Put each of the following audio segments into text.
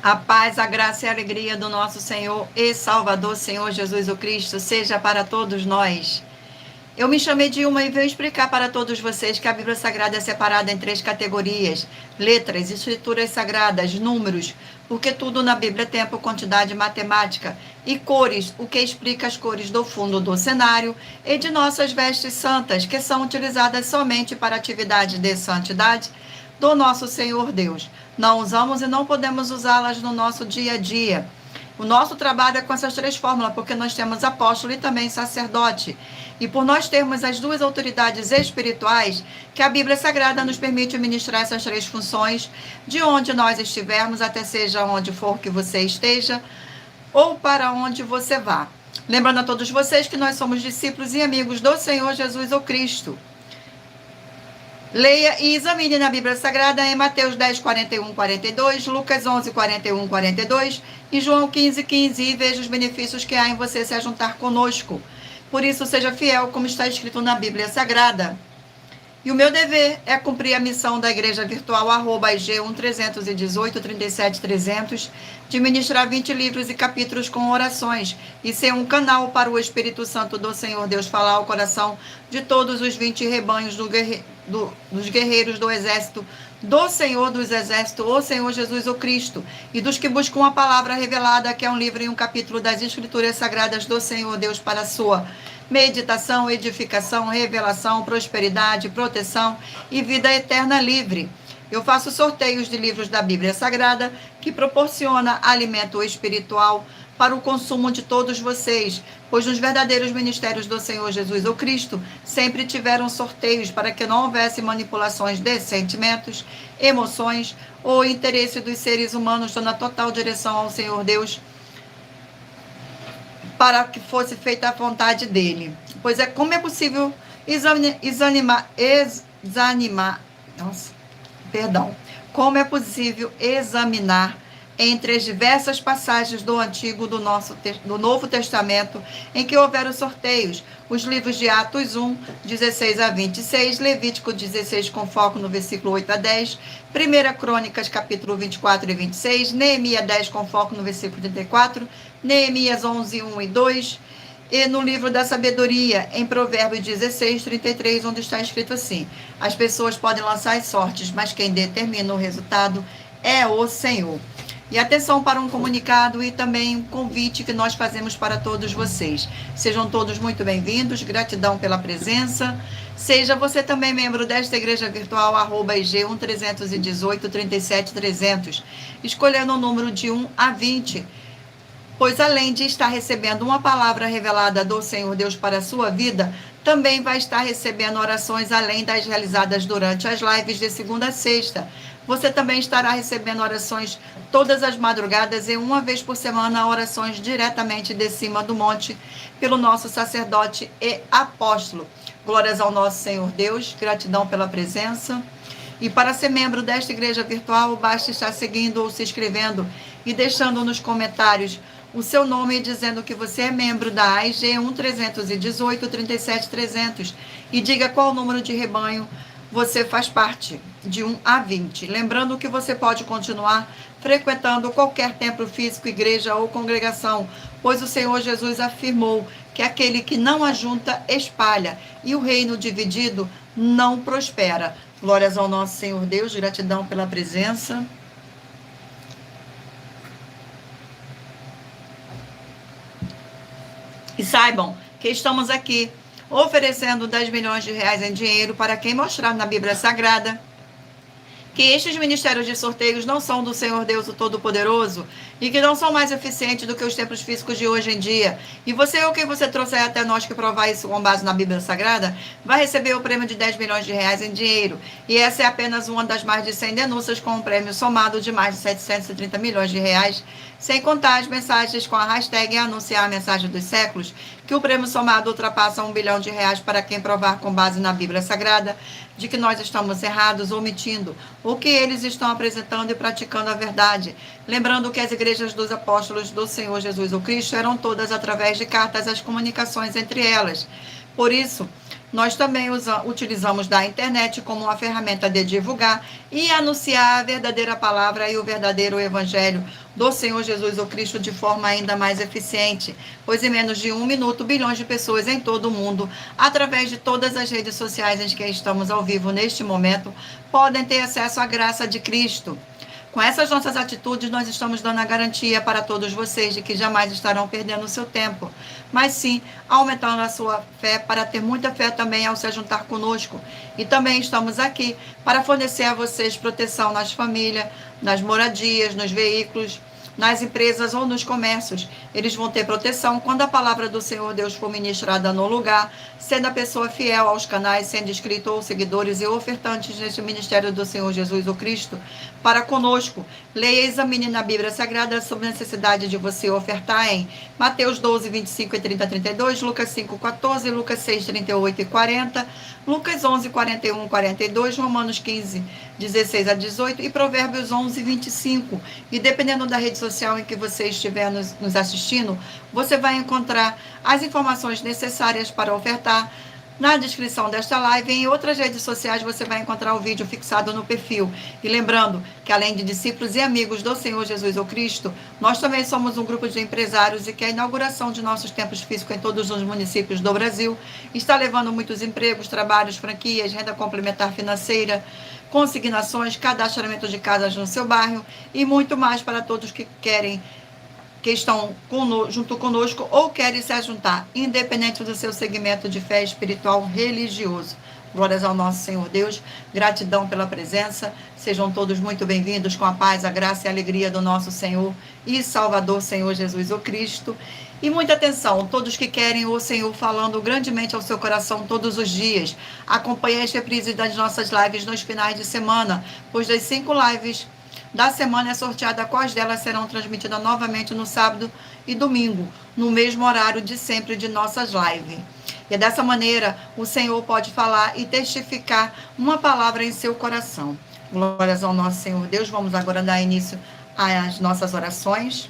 A paz, a graça e a alegria do nosso Senhor e Salvador, Senhor Jesus o Cristo, seja para todos nós. Eu me chamei de uma e venho explicar para todos vocês que a Bíblia Sagrada é separada em 3 categorias: letras, escrituras sagradas, números, porque tudo na Bíblia é tempo, quantidade, matemática, e cores, o que explica as cores do fundo do cenário e de nossas vestes santas, que são utilizadas somente para atividade de santidade do nosso Senhor Deus. Não usamos e não podemos usá-las no nosso dia a dia. O nosso trabalho é com essas 3 fórmulas, porque nós temos apóstolo e também sacerdote. E por nós termos as 2 autoridades espirituais, que a Bíblia Sagrada nos permite ministrar essas 3 funções, de onde nós estivermos, até seja onde for que você esteja, ou para onde você vá. Lembrando a todos vocês que nós somos discípulos e amigos do Senhor Jesus o Cristo. Leia e examine na Bíblia Sagrada em Mateus 10, 41, 42, Lucas 11, 41, 42 e João 15, 15 e veja os benefícios que há em você se juntar conosco. Por isso, seja fiel, como está escrito na Bíblia Sagrada. E o meu dever é cumprir a missão da Igreja Virtual @IG1318-37300, de ministrar 20 livros e capítulos com orações e ser um canal para o Espírito Santo do Senhor Deus falar ao coração de todos os 20 rebanhos dos guerreiros do exército do Senhor dos Exércitos, o Senhor Jesus o Cristo, e dos que buscam a palavra revelada, que é um livro e um capítulo das Escrituras Sagradas do Senhor Deus para a sua meditação, edificação, revelação, prosperidade, proteção e vida eterna livre. Eu faço sorteios de livros da Bíblia Sagrada que proporciona alimento espiritual para o consumo de todos vocês, pois nos verdadeiros ministérios do Senhor Jesus o Cristo sempre tiveram sorteios para que não houvesse manipulações de sentimentos, emoções ou interesse dos seres humanos, dando a total direção ao Senhor Deus, para que fosse feita a vontade dele. Pois como é possível como é possível examinar entre as diversas passagens do Antigo do Novo Testamento em que houveram sorteios, os livros de Atos 1, 16 a 26, Levítico 16, com foco no versículo 8 a 10, 1 Crônicas, capítulo 24 e 26, Neemias 10, com foco no versículo 34, Neemias 11, 1 e 2, e no livro da sabedoria, em Provérbios 16, 33, onde está escrito assim: as pessoas podem lançar as sortes, mas quem determina o resultado é o Senhor. E atenção para um comunicado e também um convite que nós fazemos para todos vocês. Sejam todos muito bem-vindos, gratidão pela presença. Seja você também membro desta igreja virtual, @IG1318-37300, escolhendo o número de 1 a 20, pois além de estar recebendo uma palavra revelada do Senhor Deus para a sua vida, também vai estar recebendo orações além das realizadas durante as lives de segunda a sexta. Você também estará recebendo orações todas as madrugadas e uma vez por semana orações diretamente de cima do monte pelo nosso sacerdote e apóstolo. Glórias ao nosso Senhor Deus, gratidão pela presença. E para ser membro desta igreja virtual, basta estar seguindo ou se inscrevendo e deixando nos comentários o seu nome dizendo que você é membro da AIG 1318-37300 e diga qual número de rebanho você faz parte, de 1 a 20. Lembrando que você pode continuar frequentando qualquer templo físico, igreja ou congregação, pois o Senhor Jesus afirmou que aquele que não ajunta, espalha, e o reino dividido não prospera. Glórias ao nosso Senhor Deus, gratidão pela presença. E saibam que estamos aqui oferecendo 10 milhões de reais em dinheiro para quem mostrar na Bíblia Sagrada que estes ministérios de sorteios não são do Senhor Deus o Todo-Poderoso e que não são mais eficientes do que os templos físicos de hoje em dia. E você ou quem você trouxer até nós que provar isso com base na Bíblia Sagrada, vai receber o prêmio de 10 milhões de reais em dinheiro. E essa é apenas uma das mais de 100 denúncias com um prêmio somado de mais de 730 milhões de reais, sem contar as mensagens com a hashtag anunciar a mensagem dos séculos, que o prêmio somado ultrapassa 1 bilhão de reais para quem provar com base na Bíblia Sagrada de que nós estamos errados, omitindo o que eles estão apresentando e praticando a verdade. Lembrando que as igrejas dos apóstolos do Senhor Jesus o Cristo eram todas através de cartas, as comunicações entre elas. Por isso, Nós também utilizamos da internet como uma ferramenta de divulgar e anunciar a verdadeira palavra e o verdadeiro evangelho do Senhor Jesus o Cristo de forma ainda mais eficiente, pois em menos de 1 minuto, bilhões de pessoas em todo o mundo, através de todas as redes sociais em que estamos ao vivo neste momento, podem ter acesso à graça de Cristo. Com essas nossas atitudes, nós estamos dando a garantia para todos vocês de que jamais estarão perdendo o seu tempo, mas sim aumentando a sua fé para ter muita fé também ao se juntar conosco. E também estamos aqui para fornecer a vocês proteção nas famílias, nas moradias, nos veículos, nas empresas ou nos comércios. Eles vão ter proteção quando a palavra do Senhor Deus for ministrada no lugar, sendo a pessoa fiel aos canais, sendo inscrito ou seguidores e ofertantes neste ministério do Senhor Jesus o Cristo, para conosco. Leia e examine na Bíblia Sagrada sobre a necessidade de você ofertar em Mateus 12, 25 e 30, 32, Lucas 5, 14, Lucas 6, 38 e 40, Lucas 11, 41, 42, Romanos 15, 16 a 18 e Provérbios 11, 25. E dependendo da rede social em que você estiver nos assistindo, você vai encontrar as informações necessárias para ofertar na descrição desta live. Em outras redes sociais você vai encontrar o vídeo fixado no perfil. E lembrando que além de discípulos e amigos do Senhor Jesus ou Cristo, nós também somos um grupo de empresários e que a inauguração de nossos templos físicos em todos os municípios do Brasil está levando muitos empregos, trabalhos, franquias, renda complementar financeira, consignações, cadastramento de casas no seu bairro e muito mais para todos que estão junto conosco ou querem se juntar, independente do seu segmento de fé espiritual religioso. Glórias ao nosso Senhor Deus, gratidão pela presença, sejam todos muito bem-vindos com a paz, a graça e a alegria do nosso Senhor e Salvador, Senhor Jesus o Cristo. E muita atenção, todos que querem o Senhor falando grandemente ao seu coração todos os dias, acompanhe as reprises das nossas lives nos finais de semana, pois das 5 lives da semana é sorteada quais delas serão transmitidas novamente no sábado e domingo, no mesmo horário de sempre de nossas lives. E dessa maneira, o Senhor pode falar e testificar uma palavra em seu coração. Glórias ao nosso Senhor Deus. Vamos agora dar início às nossas orações.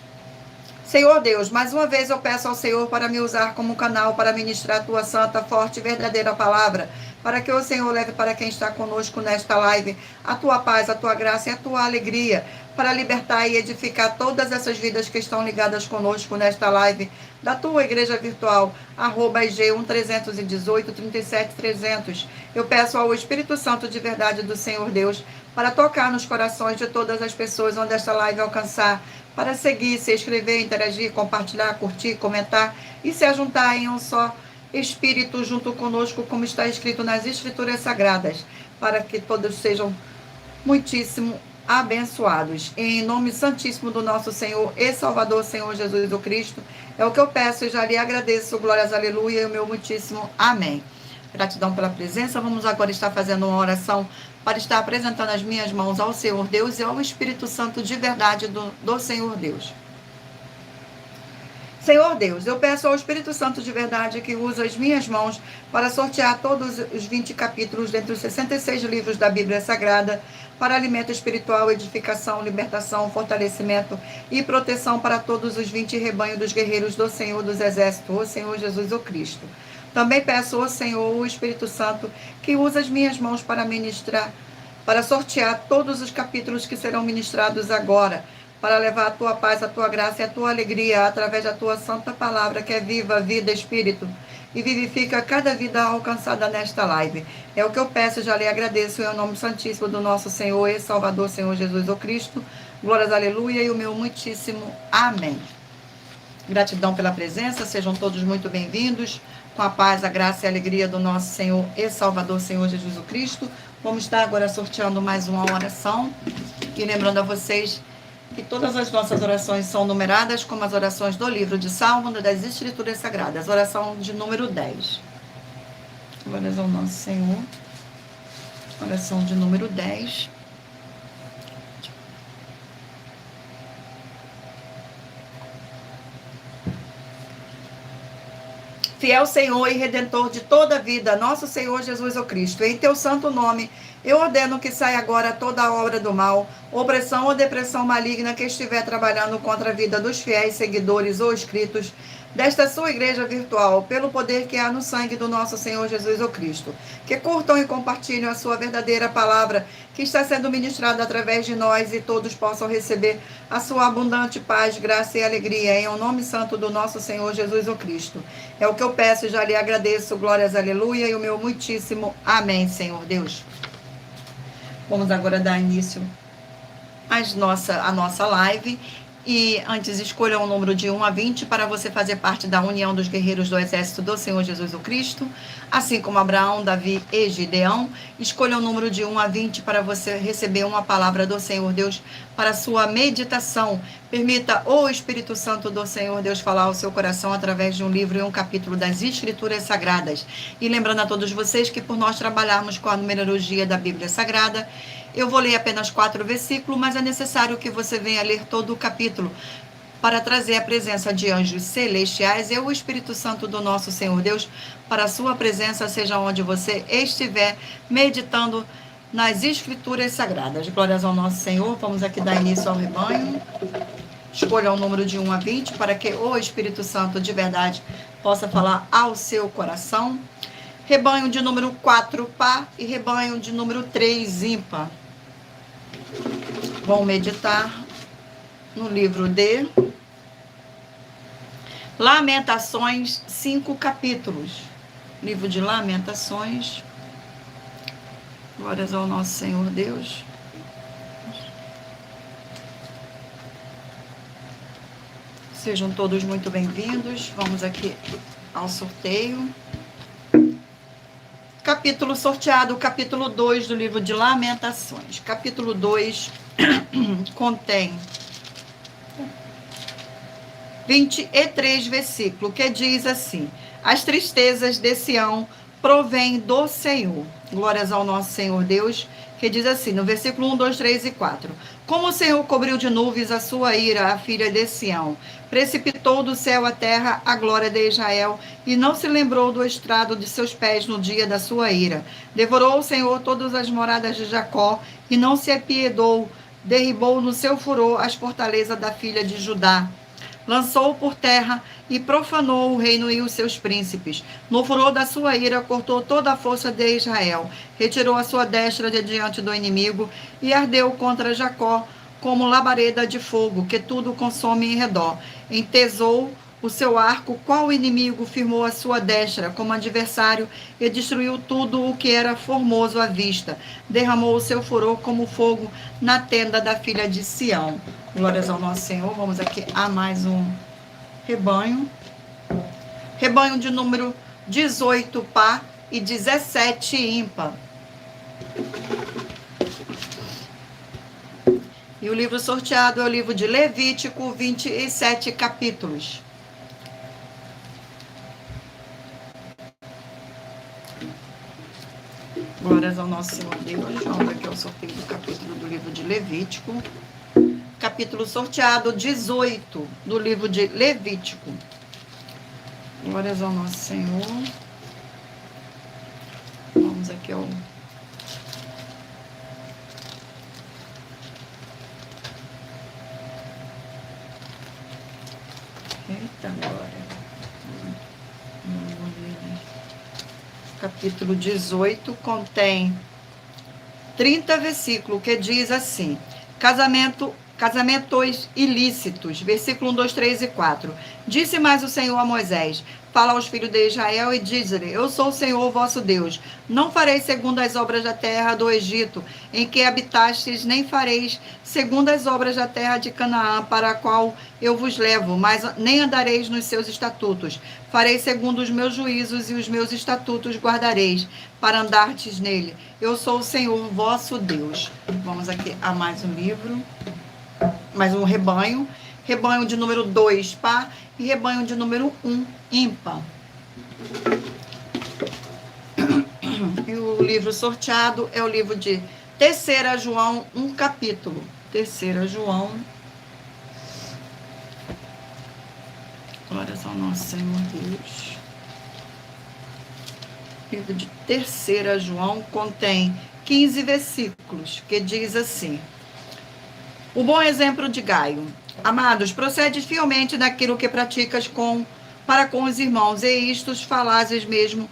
Senhor Deus, mais uma vez eu peço ao Senhor para me usar como canal para ministrar a tua santa, forte e verdadeira palavra, para que o Senhor leve para quem está conosco nesta live a tua paz, a tua graça e a tua alegria, para libertar e edificar todas essas vidas que estão ligadas conosco nesta live, da tua igreja virtual, @IG1318 37300. Eu peço ao Espírito Santo de verdade do Senhor Deus, para tocar nos corações de todas as pessoas onde esta live alcançar, para seguir, se inscrever, interagir, compartilhar, curtir, comentar e se ajuntar em um só Espírito junto conosco, como está escrito nas Escrituras Sagradas, para que todos sejam muitíssimo abençoados. Em nome santíssimo do nosso Senhor e Salvador, Senhor Jesus o Cristo, é o que eu peço e já lhe agradeço. Glórias, aleluia, e o meu muitíssimo amém. Gratidão pela presença. Vamos agora estar fazendo uma oração para estar apresentando as minhas mãos ao Senhor Deus e ao Espírito Santo de verdade do Senhor Deus. Senhor Deus, eu peço ao Espírito Santo de verdade que use as minhas mãos para sortear todos os 20 capítulos dentre os 66 livros da Bíblia Sagrada, para alimento espiritual, edificação, libertação, fortalecimento e proteção para todos os 20 rebanhos dos guerreiros do Senhor dos Exércitos, o Senhor Jesus o Cristo. Também peço ao Senhor, o Espírito Santo, que use as minhas mãos para ministrar, para sortear todos os capítulos que serão ministrados agora, para levar a tua paz, a tua graça e a tua alegria através da tua santa palavra, que é viva, vida, espírito, e vivifica cada vida alcançada nesta live. É o que eu peço e já lhe agradeço em nome santíssimo do nosso Senhor e Salvador, Senhor Jesus o Cristo. Glórias, aleluia, e o meu muitíssimo amém. Gratidão pela presença, sejam todos muito bem-vindos, com a paz, a graça e a alegria do nosso Senhor e Salvador, Senhor Jesus o Cristo. Vamos estar agora sorteando mais uma oração, e lembrando a vocês que todas as nossas orações são numeradas como as orações do livro de Salmo, das Escrituras Sagradas. Oração de número 10. Glórias ao nosso Senhor. Oração de número 10. Fiel Senhor e Redentor de toda a vida, nosso Senhor Jesus o Cristo, em teu santo nome, eu ordeno que saia agora toda a obra do mal, opressão ou depressão maligna que estiver trabalhando contra a vida dos fiéis seguidores ou inscritos desta sua igreja virtual, pelo poder que há no sangue do nosso Senhor Jesus o Cristo. Que curtam e compartilhem a sua verdadeira palavra, que está sendo ministrada através de nós, e todos possam receber a sua abundante paz, graça e alegria, em o nome santo do nosso Senhor Jesus o Cristo. É o que eu peço e já lhe agradeço. Glórias, aleluia, e o meu muitíssimo amém, Senhor Deus. Vamos agora dar início à nossa live. E antes, escolha um número de 1 a 20 para você fazer parte da união dos guerreiros do exército do Senhor Jesus o Cristo, assim como Abraão, Davi e Gideão. Escolha um número de 1 a 20 para você receber uma palavra do Senhor Deus para a sua meditação. Permita o Espírito Santo do Senhor Deus falar ao seu coração através de um livro e um capítulo das Escrituras Sagradas. E lembrando a todos vocês que, por nós trabalharmos com a numerologia da Bíblia Sagrada, eu vou ler apenas 4 versículos, mas é necessário que você venha ler todo o capítulo para trazer a presença de anjos celestiais e o Espírito Santo do nosso Senhor Deus para a sua presença, seja onde você estiver meditando nas Escrituras Sagradas. Glórias ao nosso Senhor. Vamos aqui dar início ao rebanho. Escolha um número de 1 a 20 para que o Espírito Santo de verdade possa falar ao seu coração. Rebanho de número 4, par, e rebanho de número 3, ímpar. Vamos meditar no livro de Lamentações, 5 capítulos. Livro de Lamentações. Glórias ao nosso Senhor Deus. Sejam todos muito bem-vindos. Vamos aqui ao sorteio. Capítulo sorteado, capítulo 2 do livro de Lamentações. Capítulo 2 contém 23 versículos, que diz assim: as tristezas de Sião provêm do Senhor. Glórias ao nosso Senhor Deus, que diz assim, no versículo 1, 2, 3 e 4. Como o Senhor cobriu de nuvens a sua ira, a filha de Sião, precipitou do céu à terra a glória de Israel, e não se lembrou do estrado de seus pés no dia da sua ira. Devorou o Senhor todas as moradas de Jacó, e não se apiedou, derribou no seu furor as fortalezas da filha de Judá. Lançou por terra e profanou o reino e os seus príncipes. No furor da sua ira, cortou toda a força de Israel. Retirou a sua destra de diante do inimigo e ardeu contra Jacó como labareda de fogo, que tudo consome em redor. Entesou o seu arco, qual inimigo firmou a sua destra como adversário e destruiu tudo o que era formoso à vista. Derramou o seu furor como fogo na tenda da filha de Sião. Glórias ao nosso Senhor. Vamos aqui a mais um rebanho. Rebanho de número 18, par, e 17, ímpar. E o livro sorteado é o livro de Levítico, 27 capítulos. Glórias ao nosso Senhor Deus. Vamos aqui ao sorteio do capítulo do livro de Levítico. Capítulo sorteado 18 do livro de Levítico. Glórias ao nosso Senhor. Vamos aqui ao... Eita, glória. Capítulo 18 contém 30 versículos, que diz assim: casamentos ilícitos, versículo 1, 2, 3 e 4. Disse mais o Senhor a Moisés: fala aos filhos de Israel e diz-lhe: eu sou o Senhor vosso Deus. Não fareis segundo as obras da terra do Egito, em que habitastes, nem fareis segundo as obras da terra de Canaã, para a qual eu vos levo, mas nem andareis nos seus estatutos. Fareis segundo os meus juízos e os meus estatutos guardareis, para andardes nele. Eu sou o Senhor vosso Deus. Vamos aqui a mais um livro, mais um rebanho. Rebanho de número 2, par, e rebanho de número 1, ímpar. E o livro sorteado é o livro de 3 João, um capítulo. 3 João. Glórias ao nosso Senhor Deus. O livro de 3 João contém 15 versículos, que diz assim: o bom exemplo de Gaio. Amados, procede fielmente naquilo que praticas com para com os irmãos, e isto falazes mesmo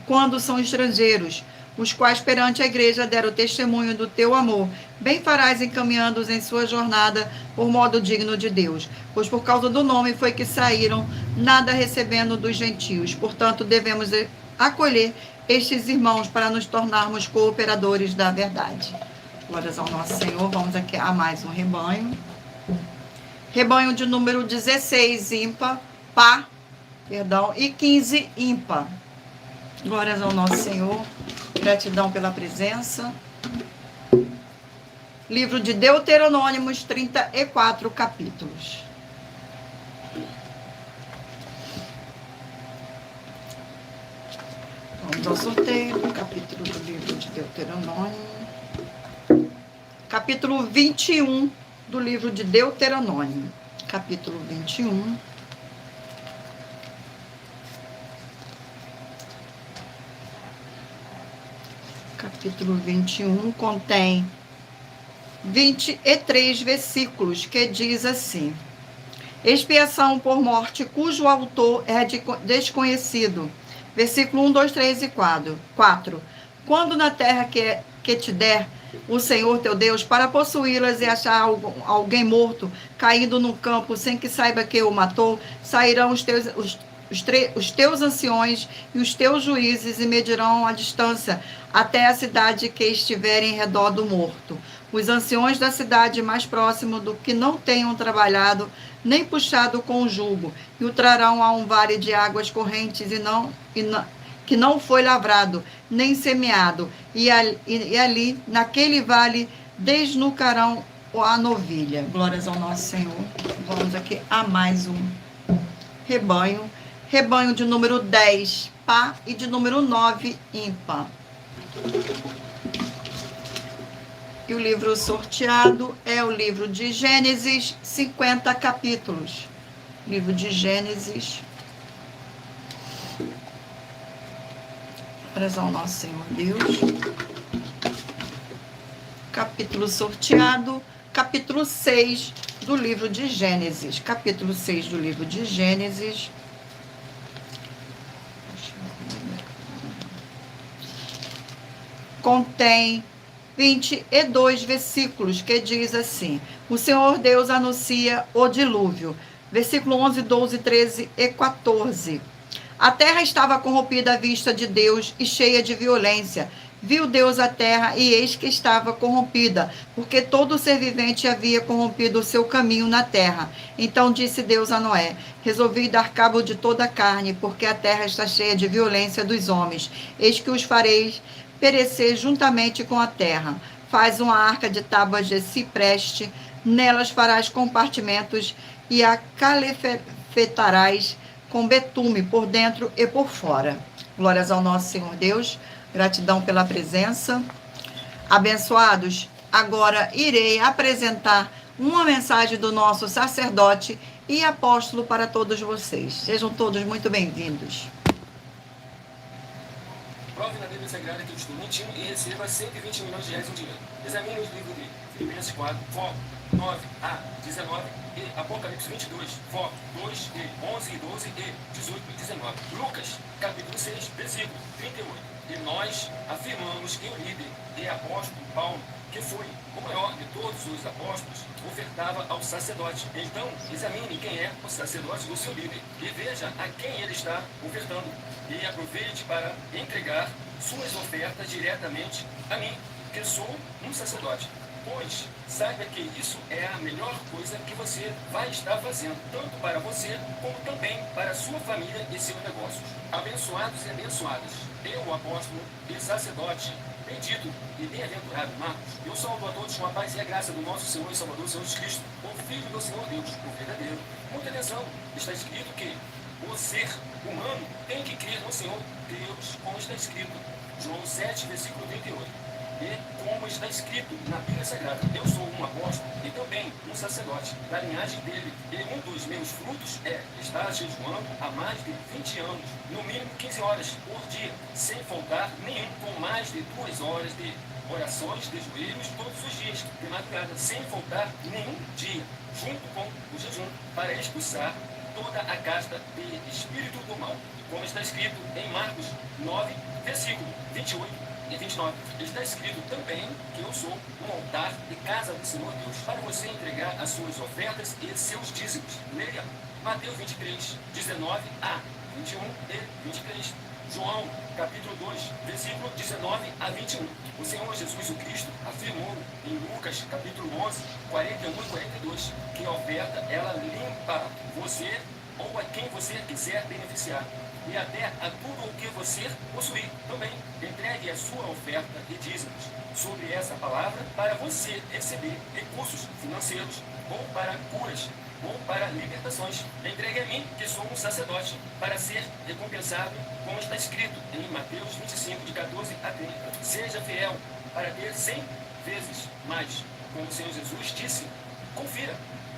quando são estrangeiros, os quais perante a igreja deram testemunho do teu amor. Bem farás encaminhando-os em sua jornada por modo digno de Deus, pois por causa do nome foi que saíram, nada recebendo dos gentios. Portanto, devemos acolher estes irmãos para nos tornarmos cooperadores da verdade. Glórias ao nosso Senhor. Vamos aqui a mais um rebanho. Rebanho de número 16, ímpar, e 15, ímpar. Glórias ao nosso Senhor. Gratidão pela presença. Livro de Deuteronômio, 34 capítulos. Vamos ao sorteio do capítulo do livro de Deuteronômio. Capítulo 21 do livro de Deuteronômio. Capítulo 21. Capítulo 21 contém 23 versículos, que diz assim: expiação por morte, cujo autor é desconhecido. Versículo 1, 2, 3 e 4. Quando na terra que te der o Senhor teu Deus, para possuí-las e achar alguém morto, caído no campo, sem que saiba que o matou, sairão os teus anciões e os teus juízes e medirão a distância até a cidade que estiver em redor do morto. Os anciões da cidade mais próximo do que não tenham trabalhado, nem puxado com o jugo, e o trarão a um vale de águas correntes que não foi lavrado, nem semeado, e ali, naquele vale, desnucarão a novilha. Glórias ao nosso Senhor. Vamos aqui a mais um rebanho. Rebanho de número 10, par, e de número 9, ímpar. E o livro sorteado é o livro de Gênesis, 50 capítulos. Livro de Gênesis. Glórias ao nosso Senhor Deus. Capítulo sorteado, capítulo 6 do livro de Gênesis. Capítulo 6 do livro de Gênesis. Contém 22 versículos, que diz assim: o Senhor Deus anuncia o dilúvio. Versículo 11, 12, 13 e 14. A terra estava corrompida à vista de Deus e cheia de violência. Viu Deus a terra e eis que estava corrompida, porque todo ser vivente havia corrompido o seu caminho na terra. Então disse Deus a Noé: resolvi dar cabo de toda a carne, porque a terra está cheia de violência dos homens. Eis que os fareis perecer juntamente com a terra. Faz uma arca de tábuas de cipreste, nelas farás compartimentos e a calefetarás com betume por dentro e por fora. Glórias ao nosso Senhor Deus. Gratidão pela presença. Abençoados, agora irei apresentar uma mensagem do nosso sacerdote e apóstolo para todos vocês. Sejam todos muito bem-vindos. Prove na Bíblia Sagrada que eu estou mentindo e receba 120 milhões de reais em dinheiro. Examine os livros de Filipenses 4, foco 9 a 19 e Apocalipse 22, foco 2 e 11 e 12 e 18 e 19. Lucas, capítulo 6, versículo 38. E nós afirmamos que o líder e apóstolo Paulo, que foi o maior de todos os apóstolos, ofertava ao sacerdote. Então, examine quem é o sacerdote do seu líder e veja a quem ele está ofertando. E aproveite para entregar suas ofertas diretamente a mim, que sou um sacerdote. Pois saiba que isso é a melhor coisa que você vai estar fazendo, tanto para você como também para a sua família e seus negócios. Abençoados e abençoadas, eu, o apóstolo e sacerdote, bendito e bem-aventurado Marcos, eu saúdo a todos com a paz e a graça do nosso Senhor e Salvador Jesus Cristo, o Filho do Senhor Deus, o verdadeiro. Muita atenção, está escrito que o ser humano tem que crer no Senhor Deus, como está escrito, João 7, versículo 38. E como está escrito na Bíblia Sagrada, eu sou um apóstolo e também um sacerdote da linhagem dele. E um dos meus frutos é estar jejuando há mais de 20 anos, no mínimo 15 horas por dia, sem faltar nenhum, com mais de 2 horas de orações de joelhos todos os dias, de madrugada, sem faltar nenhum dia, junto com o jejum, para expulsar toda a casta de espírito do mal, como está escrito em Marcos 9, versículo 28 e 29. Está escrito também que eu sou um altar de casa do Senhor Deus, para você entregar as suas ofertas e seus dízimos. Leia Mateus 23, 19 a 21 e 23. João, capítulo 2, versículo 19 a 21. O Senhor Jesus o Cristo afirmou em Lucas, capítulo 11, 41 e 42, que a oferta, ela limpa você ou a quem você quiser beneficiar, e até a tudo o que você possuir também. Entregue a sua oferta e dízimos sobre essa palavra para você receber recursos financeiros, ou para curas, ou para libertações. Entregue a mim, que sou um sacerdote, para ser recompensado, como está escrito em Mateus 25, de 14 a 30. Seja fiel para ter 100 vezes mais, como o Senhor Jesus disse. Confira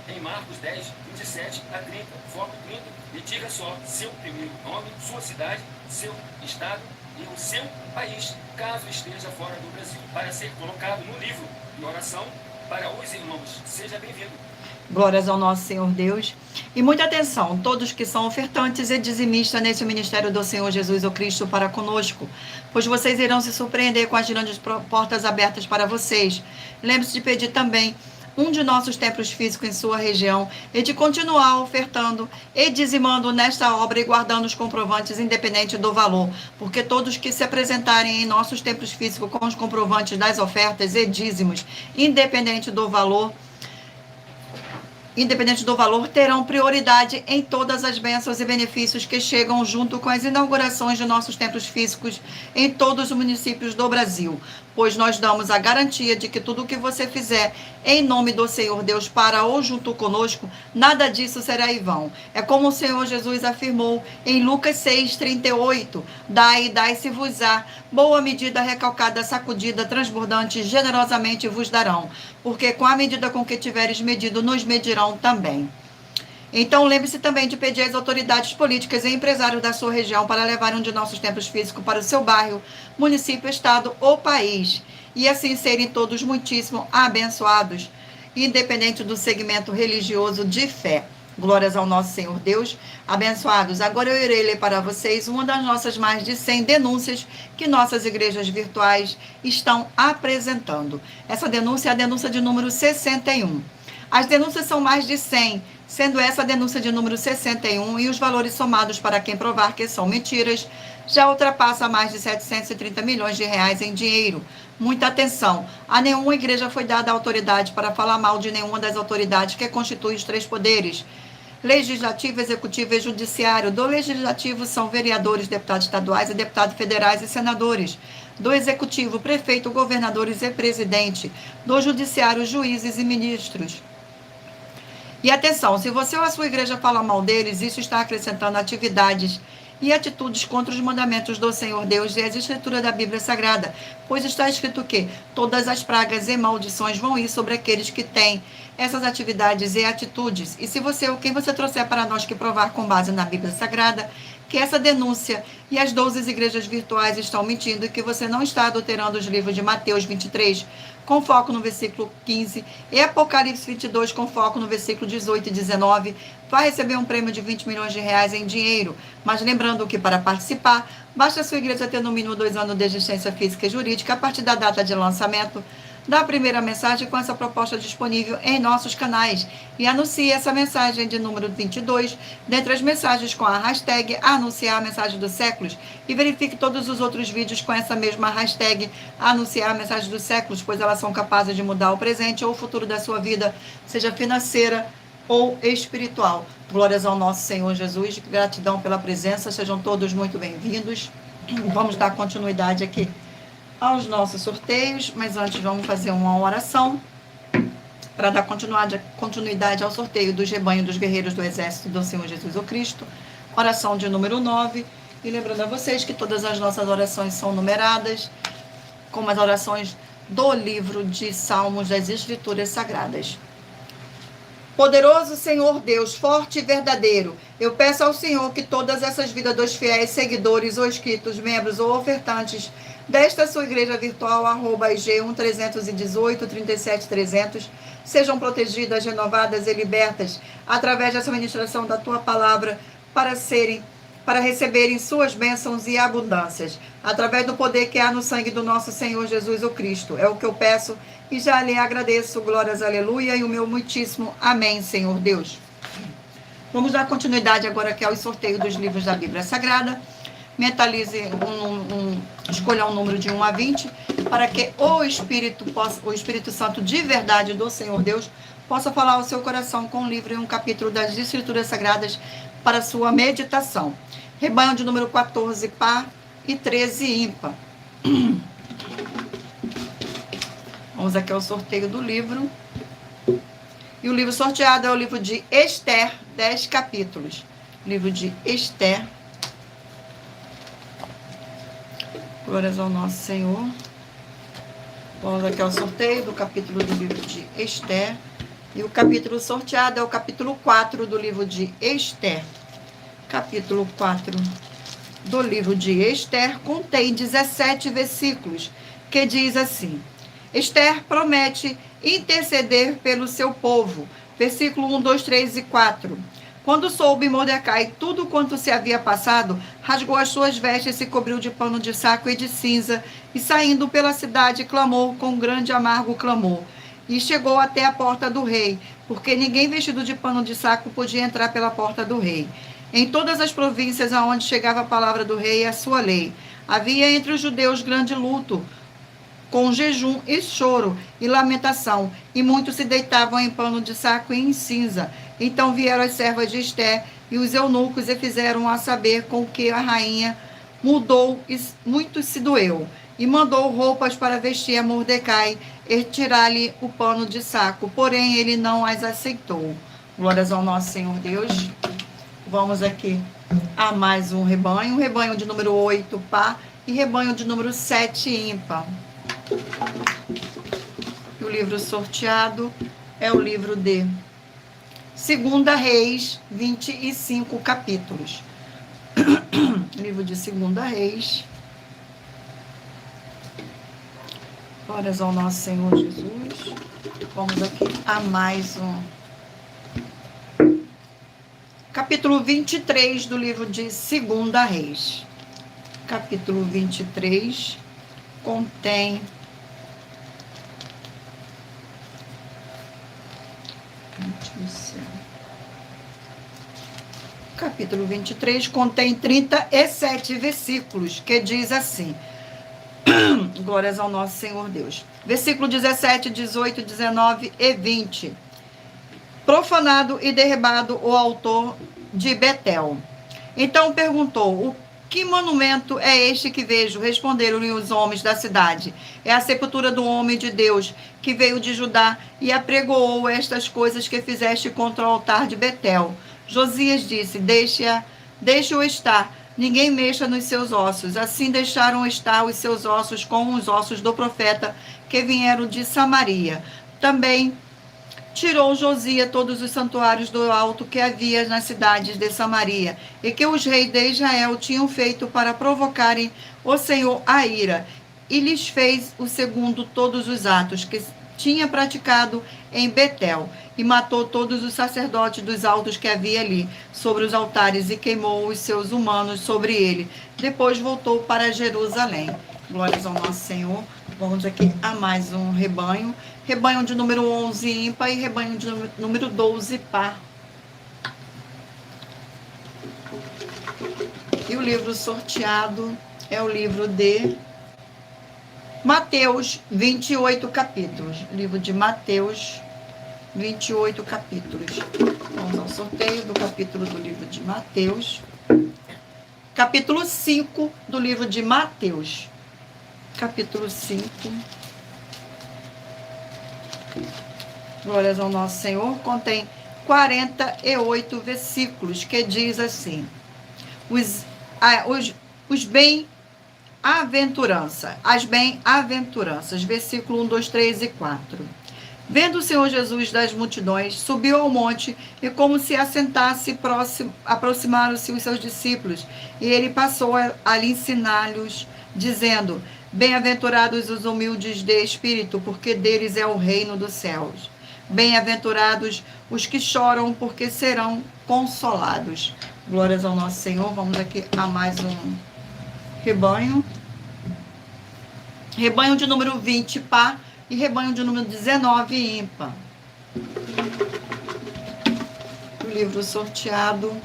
em Marcos 10, 27 a 30, foco 30, e diga só seu primeiro nome, sua cidade, seu estado e o seu país, caso esteja fora do Brasil, para ser colocado no livro de oração para os irmãos. Seja bem-vindo. Glórias ao nosso Senhor Deus. E muita atenção, todos que são ofertantes e dizimistas nesse ministério do Senhor Jesus o Cristo para conosco, pois vocês irão se surpreender com as grandes portas abertas para vocês. Lembre-se de pedir também um de nossos templos físicos em sua região e de continuar ofertando e dizimando nesta obra e guardando os comprovantes independente do valor, porque todos que se apresentarem em nossos templos físicos com os comprovantes das ofertas e dízimos, independente do valor, terão prioridade em todas as bênçãos e benefícios que chegam junto com as inaugurações de nossos templos físicos em todos os municípios do Brasil, pois nós damos a garantia de que tudo o que você fizer em nome do Senhor Deus para ou junto conosco, nada disso será em vão. É como o Senhor Jesus afirmou em Lucas 6:38, dai-se-vos-á, boa medida, recalcada, sacudida, transbordante, generosamente vos darão, porque com a medida com que tiveres medido, nos medirão também. Então, lembre-se também de pedir às autoridades políticas e empresários da sua região para levarem um de nossos templos físicos para o seu bairro, município, estado ou país, e assim serem todos muitíssimo abençoados, independente do segmento religioso de fé. Glórias ao nosso Senhor Deus. Abençoados, agora eu irei ler para vocês uma das nossas mais de 100 denúncias que nossas igrejas virtuais estão apresentando. Essa denúncia é a denúncia de número 61. As denúncias são mais de 100, sendo essa a denúncia de número 61, e os valores somados para quem provar que são mentiras já ultrapassa mais de 730 milhões de reais em dinheiro. Muita atenção, a nenhuma igreja foi dada autoridade para falar mal de nenhuma das autoridades que constituem os três poderes: legislativo, executivo e judiciário. Do legislativo são vereadores, deputados estaduais e deputados federais e senadores. Do executivo, prefeito, governadores e presidente. Do judiciário, juízes e ministros. E atenção, se você ou a sua igreja fala mal deles, isso está acrescentando atividades e atitudes contra os mandamentos do Senhor Deus e as escrituras da Bíblia Sagrada, pois está escrito que todas as pragas e maldições vão ir sobre aqueles que têm essas atividades e atitudes. E se você ou quem você trouxer para nós que provar com base na Bíblia Sagrada que essa denúncia e as 12 igrejas virtuais estão mentindo e que você não está adulterando os livros de Mateus 23, com foco no versículo 15, e Apocalipse 22, com foco no versículo 18 e 19, vai receber um prêmio de 20 milhões de reais em dinheiro. Mas lembrando que para participar, basta a sua igreja ter no mínimo 2 anos de existência física e jurídica a partir da data de lançamento da primeira mensagem com essa proposta disponível em nossos canais e anuncie essa mensagem de número 22 dentre as mensagens com a hashtag anunciar a mensagem dos séculos e verifique todos os outros vídeos com essa mesma hashtag anunciar a mensagem dos séculos, pois elas são capazes de mudar o presente ou o futuro da sua vida, seja financeira ou espiritual. Glórias ao nosso Senhor Jesus, gratidão pela presença, sejam todos muito bem-vindos. Vamos dar continuidade aqui aos nossos sorteios, mas antes vamos fazer uma oração para dar continuidade ao sorteio dos rebanhos dos guerreiros do exército do Senhor Jesus o Cristo, oração de número 9, e lembrando a vocês que todas as nossas orações são numeradas, como as orações do livro de Salmos das Escrituras Sagradas. Poderoso Senhor Deus, forte e verdadeiro, eu peço ao Senhor que todas essas vidas dos fiéis, seguidores ou inscritos, membros ou ofertantes desta sua igreja virtual, @IG1-318-37-300, sejam protegidas, renovadas e libertas através dessa ministração da tua palavra para receberem suas bênçãos e abundâncias, através do poder que há no sangue do nosso Senhor Jesus o Cristo. É o que eu peço e já lhe agradeço. Glórias, aleluia, e o meu muitíssimo amém, Senhor Deus. Vamos dar continuidade agora aqui ao sorteio dos livros da Bíblia Sagrada. Mentalize, escolha um número de 1 a 20, para que o Espírito Santo de verdade do Senhor Deus possa falar ao seu coração com um livro e um capítulo das Escrituras Sagradas para sua meditação. Rebanho de número 14, par, e 13, ímpar. Vamos aqui ao sorteio do livro. E o livro sorteado é o livro de Esther, 10 capítulos. Livro de Esther. Glórias ao nosso Senhor. Vamos aqui ao sorteio do capítulo do livro de Esther. E o capítulo sorteado é o capítulo 4 do livro de Esther. Capítulo 4 do livro de Esther contém 17 versículos, que diz assim: Esther promete interceder pelo seu povo. Versículo 1, 2, 3 e 4. Quando soube Mordecai tudo quanto se havia passado, rasgou as suas vestes, se cobriu de pano de saco e de cinza, e saindo pela cidade, clamou com grande amargo clamor. E chegou até a porta do rei, porque ninguém vestido de pano de saco podia entrar pela porta do rei. Em todas as províncias aonde chegava a palavra do rei e a sua lei, havia entre os judeus grande luto, com jejum e choro e lamentação, e muitos se deitavam em pano de saco e em cinza. Então vieram as servas de Esther e os eunucos e fizeram a saber com que a rainha mudou e muito se doeu, e mandou roupas para vestir a Mordecai e tirar-lhe o pano de saco, porém ele não as aceitou. Glórias ao nosso Senhor Deus. Vamos aqui a mais um rebanho de número 8, par, e rebanho de número 7, ímpar. E o livro sorteado é o livro de 2 Reis, 25 capítulos. Livro de 2 Reis. Glórias ao nosso Senhor Jesus. Vamos aqui a mais um. Capítulo 23 do livro de 2 Reis. Capítulo 23 contém... Capítulo 23 contém 37 versículos, que diz assim: glórias ao nosso Senhor Deus. Versículo 17, 18, 19 e 20. Profanado e derribado o altar de Betel. Então perguntou: o que monumento é este que vejo? Responderam-lhe os homens da cidade: é a sepultura do homem de Deus, que veio de Judá e apregoou estas coisas que fizeste contra o altar de Betel. Josias disse: deixe-o estar, ninguém mexa nos seus ossos. Assim deixaram estar os seus ossos com os ossos do profeta que vieram de Samaria. Também tirou Josias todos os santuários do alto que havia nas cidades de Samaria, e que os reis de Israel tinham feito para provocarem o Senhor a ira, e lhes fez o segundo todos os atos que tinha praticado em Betel, e matou todos os sacerdotes dos altos que havia ali, sobre os altares, e queimou os seus humanos sobre ele. Depois voltou para Jerusalém. Glórias ao nosso Senhor. Vamos aqui a mais um rebanho. Rebanho de número 11, ímpar, e rebanho de número 12, par. E o livro sorteado é o livro de Mateus, 28 capítulos. Livro de Mateus, 28 capítulos. Vamos ao sorteio do capítulo do livro de Mateus. Capítulo 5 do livro de Mateus. Capítulo 5. Glórias ao nosso Senhor. Contém 48 versículos, que diz assim: os bem-aventuranças, as bem-aventuranças, versículo 1, 2, 3 e 4. Vendo o Senhor Jesus das multidões, subiu ao monte e, como se assentasse aproximaram-se os seus discípulos. E ele passou a lhe ensinar-lhes, dizendo: Bem-aventurados os humildes de espírito, porque deles é o reino dos céus. Bem-aventurados os que choram, porque serão consolados. Glórias ao nosso Senhor. Vamos aqui a mais um rebanho. Rebanho de número 20, par. E rebanho de número 19, ímpar. O livro sorteado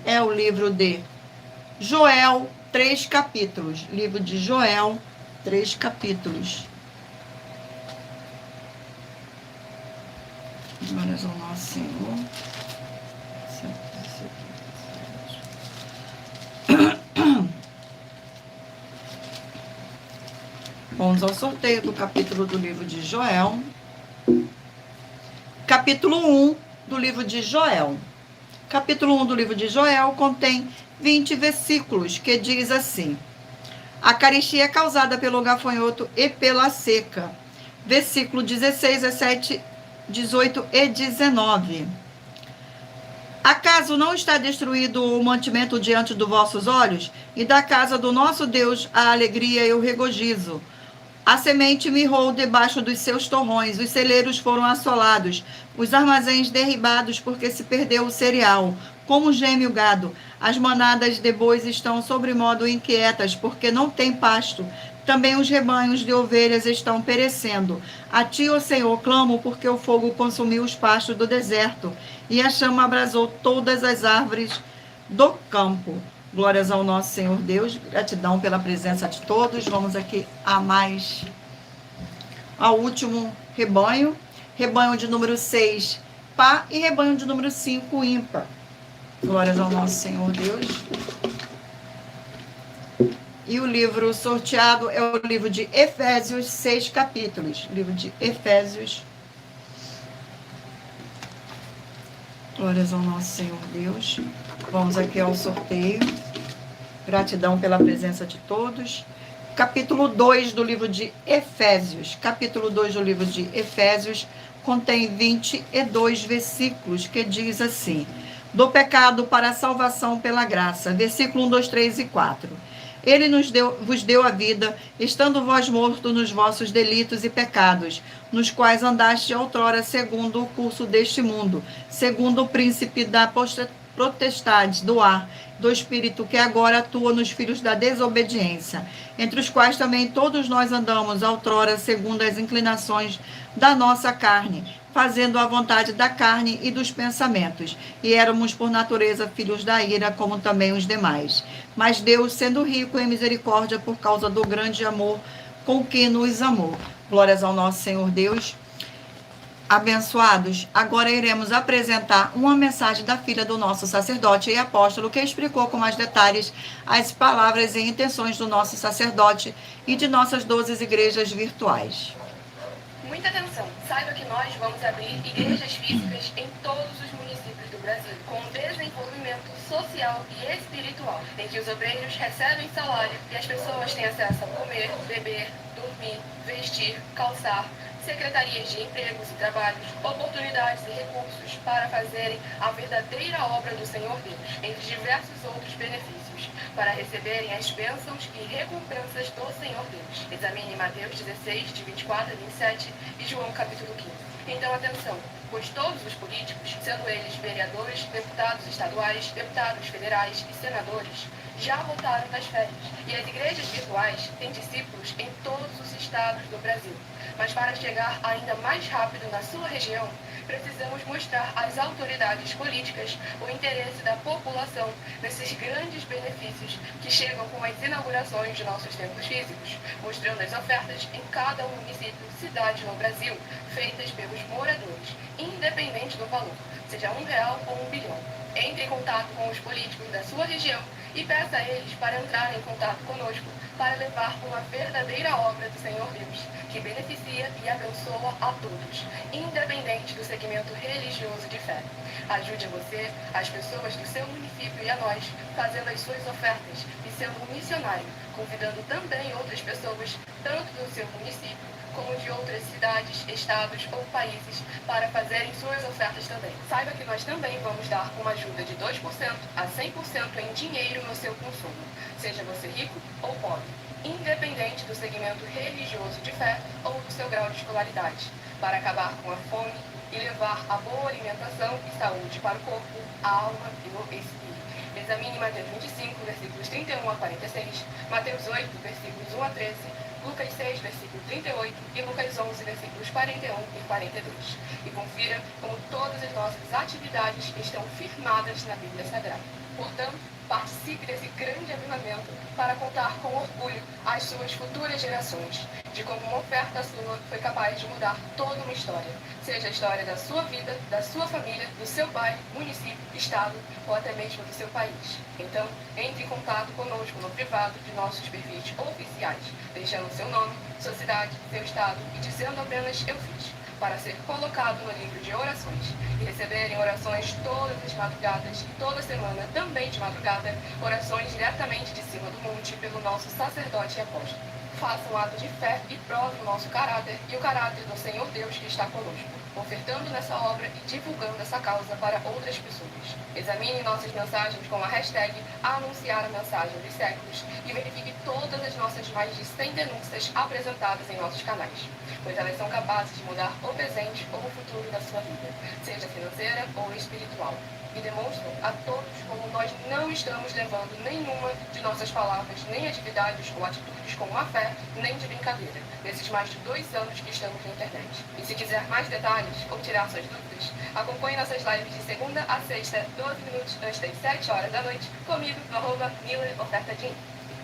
é o livro de Joel, 3 capítulos. Livro de Joel, 3 capítulos. Glórias ao nosso Senhor. Vamos ao sorteio do capítulo do livro de Joel. Capítulo 1 do livro de Joel. Capítulo 1 do livro de Joel contém 20 versículos, que diz assim: A carestia é causada pelo gafanhoto e pela seca. Versículo 16, 17, 18 e 19. Acaso não está destruído o mantimento diante dos vossos olhos? E da casa do nosso Deus a alegria e o regozijo. A semente mirrou debaixo dos seus torrões, os celeiros foram assolados, os armazéns derribados porque se perdeu o cereal. Como geme o gado, as manadas de bois estão sobremodo inquietas, porque não tem pasto. Também os rebanhos de ovelhas estão perecendo. A ti, ó Senhor, clamo, porque o fogo consumiu os pastos do deserto, e a chama abrasou todas as árvores do campo. Glórias ao nosso Senhor Deus, gratidão pela presença de todos. Vamos aqui ao último rebanho. Rebanho de número 6, par, e rebanho de número 5, ímpar. Glórias ao nosso Senhor Deus. E o livro sorteado é o livro de Efésios, 6 capítulos. Livro de Efésios. Glórias ao nosso Senhor Deus. Vamos aqui ao sorteio. Gratidão pela presença de todos. Capítulo 2 do livro de Efésios. Capítulo 2 do livro de Efésios contém 22 versículos, que diz assim: Do pecado para a salvação pela graça. Versículo 1, 2, 3 e 4. Ele vos deu a vida, estando vós mortos nos vossos delitos e pecados, nos quais andaste outrora segundo o curso deste mundo, segundo o príncipe da potestade do ar, do espírito que agora atua nos filhos da desobediência, entre os quais também todos nós andamos outrora segundo as inclinações da nossa carne, fazendo a vontade da carne e dos pensamentos, e éramos por natureza filhos da ira, como também os demais. Mas Deus, sendo rico em misericórdia por causa do grande amor com que nos amou. Glórias ao nosso Senhor Deus. Abençoados, agora iremos apresentar uma mensagem da filha do nosso sacerdote e apóstolo, que explicou com mais detalhes as palavras e intenções do nosso sacerdote e de nossas 12 igrejas virtuais. Muita atenção! Saiba que nós vamos abrir igrejas físicas em todos os municípios do Brasil, com desenvolvimento social e espiritual, em que os obreiros recebem salário e as pessoas têm acesso a comer, beber, dormir, vestir, calçar, secretarias de empregos e trabalhos, oportunidades e recursos para fazerem a verdadeira obra do Senhor Deus, entre diversos outros benefícios, para receberem as bênçãos e recompensas do Senhor Deus. Examine Mateus 16, de 24 a 27 e João capítulo 15. Então, atenção, pois todos os políticos, sendo eles vereadores, deputados estaduais, deputados federais e senadores, já voltaram das férias, e as igrejas virtuais têm discípulos em todos os estados do Brasil. Mas para chegar ainda mais rápido na sua região, precisamos mostrar às autoridades políticas o interesse da população nesses grandes benefícios que chegam com as inaugurações de nossos templos físicos, mostrando as ofertas em cada município, cidade no Brasil, feitas pelos moradores, independente do valor, seja R$1 ou R$1 bilhão. Entre em contato com os políticos da sua região e peça a eles para entrarem em contato conosco para levar uma verdadeira obra do Senhor Deus, que beneficia e abençoa a todos, independente do segmento religioso de fé. Ajude você, as pessoas do seu município e a nós, fazendo as suas ofertas e sendo um missionário, convidando também outras pessoas, tanto do seu município como de outras cidades, estados ou países, para fazerem suas ofertas também. Saiba que nós também vamos dar uma ajuda de 2% a 100% em dinheiro no seu consumo, seja você rico ou pobre, independente do segmento religioso de fé ou do seu grau de escolaridade, para acabar com a fome e levar a boa alimentação e saúde para o corpo, a alma e o espírito. Examine Mateus 25, versículos 31 a 46, Mateus 8, versículos 1 a 13, Lucas 6, versículo 38 e Lucas 11, versículos 41 e 42. E confira como todas as nossas atividades estão firmadas na Bíblia Sagrada. Portanto, participe desse grande avivamento para contar com orgulho às suas futuras gerações de como uma oferta sua foi capaz de mudar toda uma história, seja a história da sua vida, da sua família, do seu bairro, município, estado ou até mesmo do seu país. Então, entre em contato conosco no privado de nossos perfis oficiais, deixando seu nome, sua cidade, seu estado e dizendo apenas "eu fiz", para ser colocado no livro de orações e receberem orações todas as madrugadas e toda semana, também de madrugada, orações diretamente de cima do monte pelo nosso sacerdote e apóstolo. Faça um ato de fé e prove o nosso caráter e o caráter do Senhor Deus que está conosco, ofertando nessa obra e divulgando essa causa para outras pessoas. Examine nossas mensagens com a hashtag Anunciar a Mensagem dos Séculos e verifique todas as nossas mais de 100 denúncias apresentadas em nossos canais, pois elas são capazes de mudar o presente ou o futuro da sua vida, seja financeira ou espiritual, e demonstram a todos como nós não estamos levando nenhuma de nossas palavras, nem atividades ou atitudes com má fé, nem de brincadeira, nesses mais de 2 anos que estamos na internet. E se quiser mais detalhes ou tirar suas dúvidas, acompanhe nossas lives de segunda a sexta, 12 minutos antes das 7 horas da noite, comigo no @MillerOfertaDin.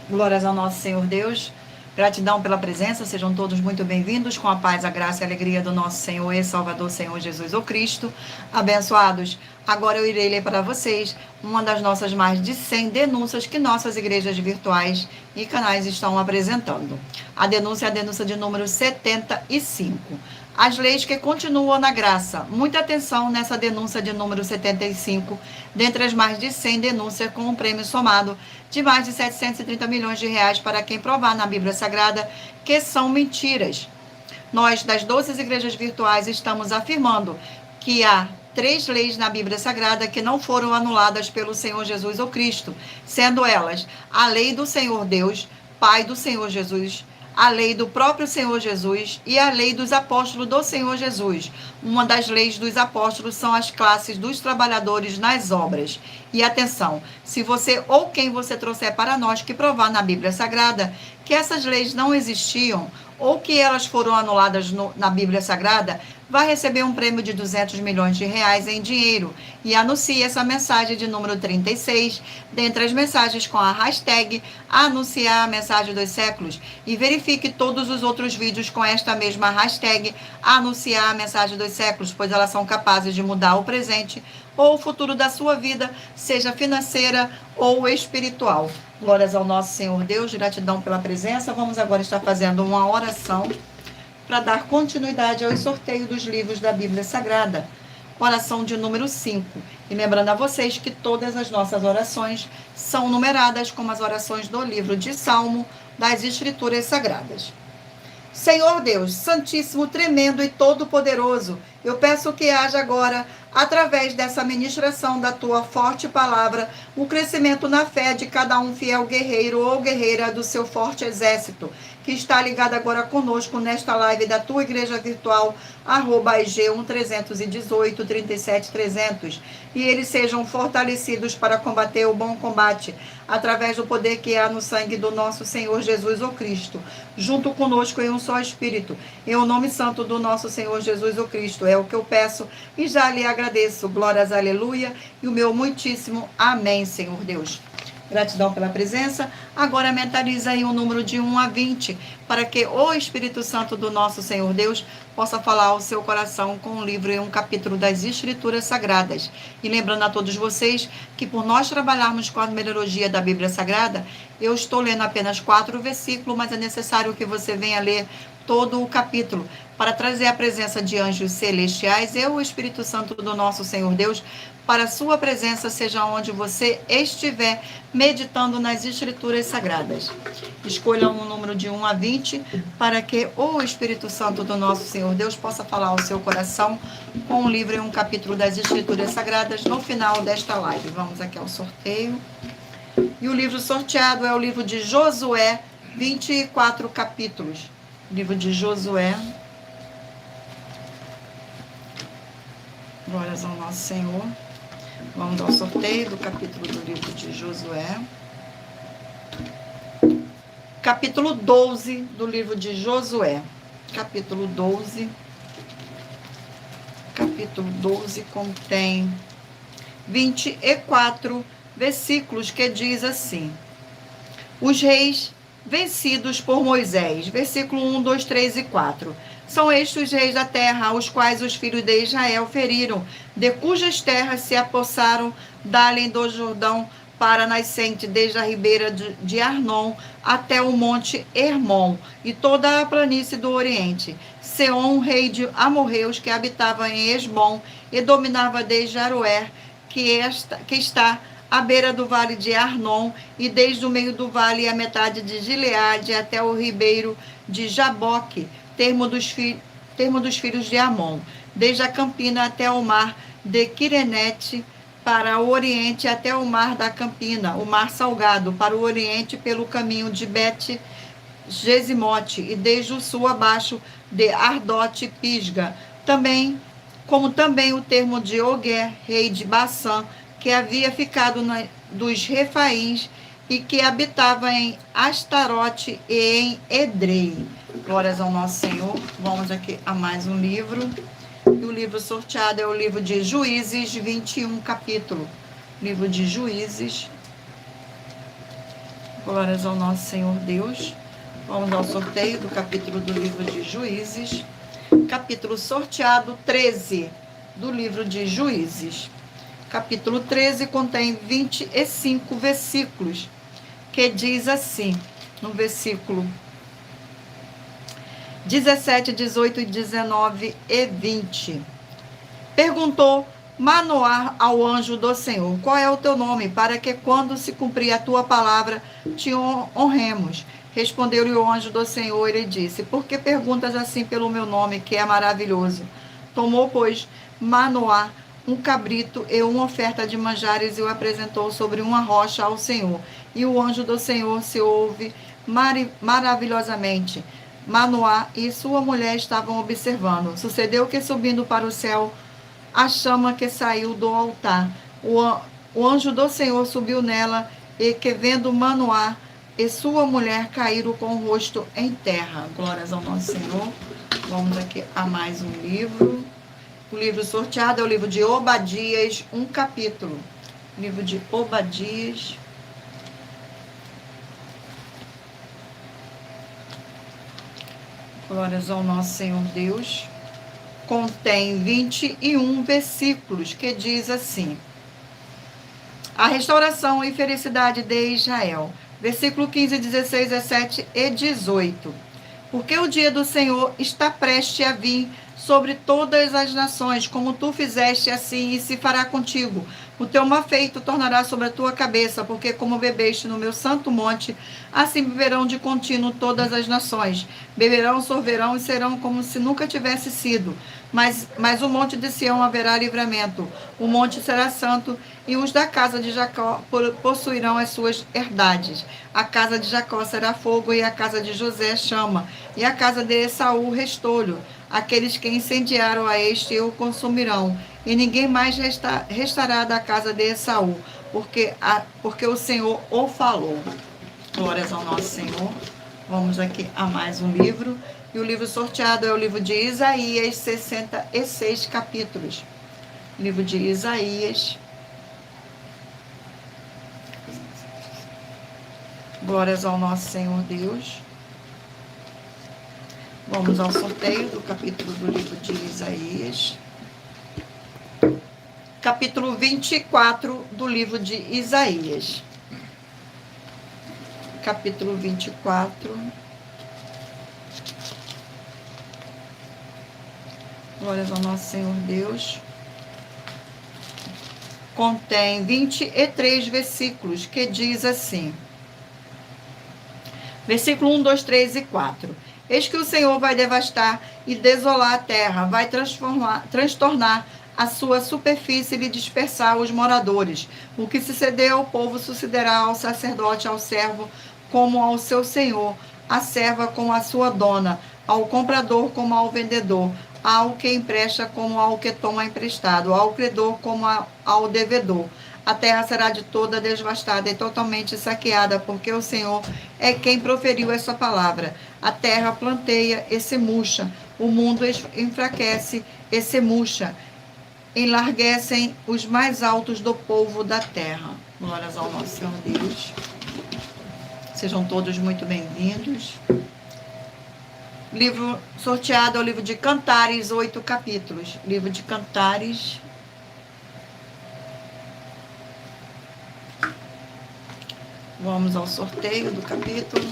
Glórias ao nosso Senhor Deus. Gratidão pela presença, sejam todos muito bem-vindos, com a paz, a graça e a alegria do nosso Senhor e Salvador, Senhor Jesus o Cristo. Abençoados, agora eu irei ler para vocês uma das nossas mais de 100 denúncias que nossas igrejas virtuais e canais estão apresentando. A denúncia é a denúncia de número 75. As leis que continuam na graça. Muita atenção nessa denúncia de número 75, dentre as mais de 100 denúncias com um prêmio somado de mais de 730 milhões de reais para quem provar na Bíblia Sagrada que são mentiras. Nós, das 12 igrejas virtuais, estamos afirmando que há 3 leis na Bíblia Sagrada que não foram anuladas pelo Senhor Jesus ou Cristo, sendo elas a lei do Senhor Deus, Pai do Senhor Jesus, a lei do próprio Senhor Jesus e a lei dos apóstolos do Senhor Jesus. Uma das leis dos apóstolos são as classes dos trabalhadores nas obras. E atenção, se você ou quem você trouxer para nós que provar na Bíblia Sagrada que essas leis não existiam ou que elas foram anuladas na Bíblia Sagrada, vai receber um prêmio de 200 milhões de reais em dinheiro. E anuncie essa mensagem de número 36, dentre as mensagens com a hashtag Anunciar a Mensagem dos Séculos. E verifique todos os outros vídeos com esta mesma hashtag Anunciar a Mensagem dos Séculos, pois elas são capazes de mudar o presente ou o futuro da sua vida, seja financeira ou espiritual. Glórias ao nosso Senhor Deus, gratidão pela presença. Vamos agora estar fazendo uma oração para dar continuidade ao sorteio dos livros da Bíblia Sagrada. Oração de número 5. E lembrando a vocês que todas as nossas orações são numeradas como as orações do livro de Salmo das Escrituras Sagradas. Senhor Deus, Santíssimo, Tremendo e Todo-Poderoso, eu peço que haja agora, através dessa ministração da tua forte palavra, o crescimento na fé de cada um fiel guerreiro ou guerreira do seu forte exército, que está ligado agora conosco nesta live da tua igreja virtual, @IG1318-37300, e eles sejam fortalecidos para combater o bom combate, através do poder que há no sangue do nosso Senhor Jesus o Cristo, junto conosco em um só Espírito, em o nome santo do nosso Senhor Jesus o Cristo, é o que eu peço e já lhe agradeço. Glórias, aleluia, e o meu muitíssimo amém, Senhor Deus. Gratidão pela presença. Agora mentaliza aí um número de 1 a 20, para que o Espírito Santo do nosso Senhor Deus possa falar ao seu coração com um livro e um capítulo das Escrituras Sagradas. E lembrando a todos vocês que por nós trabalharmos com a numerologia da Bíblia Sagrada, eu estou lendo apenas 4 versículos, mas é necessário que você venha ler todo o capítulo, para trazer a presença de anjos celestiais e o Espírito Santo do nosso Senhor Deus, para a sua presença, seja onde você estiver meditando nas Escrituras Sagradas. Escolha um número de 1 a 20, para que o Espírito Santo do nosso Senhor Deus possa falar ao seu coração com um livro e um capítulo das Escrituras Sagradas no final desta live. Vamos aqui ao sorteio. E o livro sorteado é o livro de Josué, 24 capítulos. Livro de Josué. Glórias ao nosso Senhor. Vamos ao sorteio do capítulo do livro de Josué. Capítulo 12 do livro de Josué. Capítulo 12. Capítulo 12 contém 24 versículos que diz assim: os reis vencidos por Moisés. Versículo 1, 2, 3 e 4. São estes os reis da terra, aos quais os filhos de Israel feriram, de cujas terras se apossaram dali do Jordão para a nascente, desde a ribeira de Arnon até o monte Hermon, e toda a planície do Oriente. Seom, rei de amorreus, que habitava em Esbom, e dominava desde Aroer, que está à beira do vale de Arnon, e desde o meio do vale a metade de Gileade até o ribeiro de Jaboque, termo dos filhos de Amon, desde a campina até o mar de Quirenete, para o oriente até o mar da campina, o mar salgado, para o oriente pelo caminho de Bet-Gesimote, e desde o sul abaixo de Ardote Pisga, como também o termo de Oguer, rei de Bassã, que havia ficado dos Refaíns e que habitava em Astarote e em Edrei. Glórias ao nosso Senhor. Vamos aqui a mais um livro. E o livro sorteado é o livro de Juízes, 21 capítulo. Livro de Juízes. Glórias ao nosso Senhor Deus. Vamos ao sorteio do capítulo do livro de Juízes. Capítulo sorteado 13 do livro de Juízes. Capítulo 13 contém 25 versículos, que diz assim, no versículo 17, 18, 19 e 20. Perguntou Manoá ao anjo do Senhor: qual é o teu nome, para que quando se cumprir a tua palavra te honremos? Respondeu-lhe o anjo do Senhor e disse: por que perguntas assim pelo meu nome, que é maravilhoso? Tomou, pois, Manoá um cabrito e uma oferta de manjares e o apresentou sobre uma rocha ao Senhor. E o anjo do Senhor se ouve maravilhosamente. Manoá e sua mulher estavam observando. Sucedeu que, subindo para o céu, a chama que saiu do altar, o anjo do Senhor subiu nela, e que, vendo Manoá e sua mulher, caíram com o rosto em terra. Glórias ao nosso Senhor. Vamos aqui a mais um livro. O livro sorteado é o livro de Obadias, um capítulo. Livro de Obadias. Glórias ao nosso Senhor Deus. Contém 21 versículos, que diz assim: a restauração e felicidade de Israel. Versículo 15, 16, 17 e 18. Porque o dia do Senhor está prestes a vir sobre todas as nações, como tu fizeste, assim e se fará contigo. O teu malfeito tornará sobre a tua cabeça, porque como bebeste no meu santo monte, assim beberão de contínuo todas as nações. Beberão, sorverão e serão como se nunca tivesse sido. Mas o monte de Sião haverá livramento. O monte será santo, e os da casa de Jacó possuirão as suas herdades. A casa de Jacó será fogo, e a casa de José chama, e a casa de Esaú restolho. Aqueles que incendiaram a este o consumirão, e ninguém mais restará da casa de Esaú, porque o Senhor o falou. Glórias ao nosso Senhor. Vamos aqui a mais um livro. E o livro sorteado é o livro de Isaías, 66 capítulos. Livro de Isaías. Glórias ao nosso Senhor Deus. Vamos ao sorteio do capítulo do livro de Isaías. Capítulo 24 do livro de Isaías. Capítulo 24. Glórias ao nosso Senhor Deus. Contém 23 versículos, que diz assim. Versículo 1, 2, 3 e 4. Eis que o Senhor vai devastar e desolar a terra, vai transtornar a sua superfície e lhe dispersar os moradores. O que suceder ao povo sucederá ao sacerdote, ao servo como ao seu senhor, à serva como à sua dona, ao comprador como ao vendedor, ao que empresta como ao que toma emprestado, ao credor como ao devedor. A terra será de toda devastada e totalmente saqueada, porque o Senhor é quem proferiu essa palavra. A terra planteia e se murcha, o mundo enfraquece e se murcha. Enlarguecem os mais altos do povo da terra. Glórias ao nosso Senhor Deus. Sejam todos muito bem-vindos. Livro sorteado é o livro de Cantares, 8 capítulos. Livro de Cantares. Vamos ao sorteio do capítulo.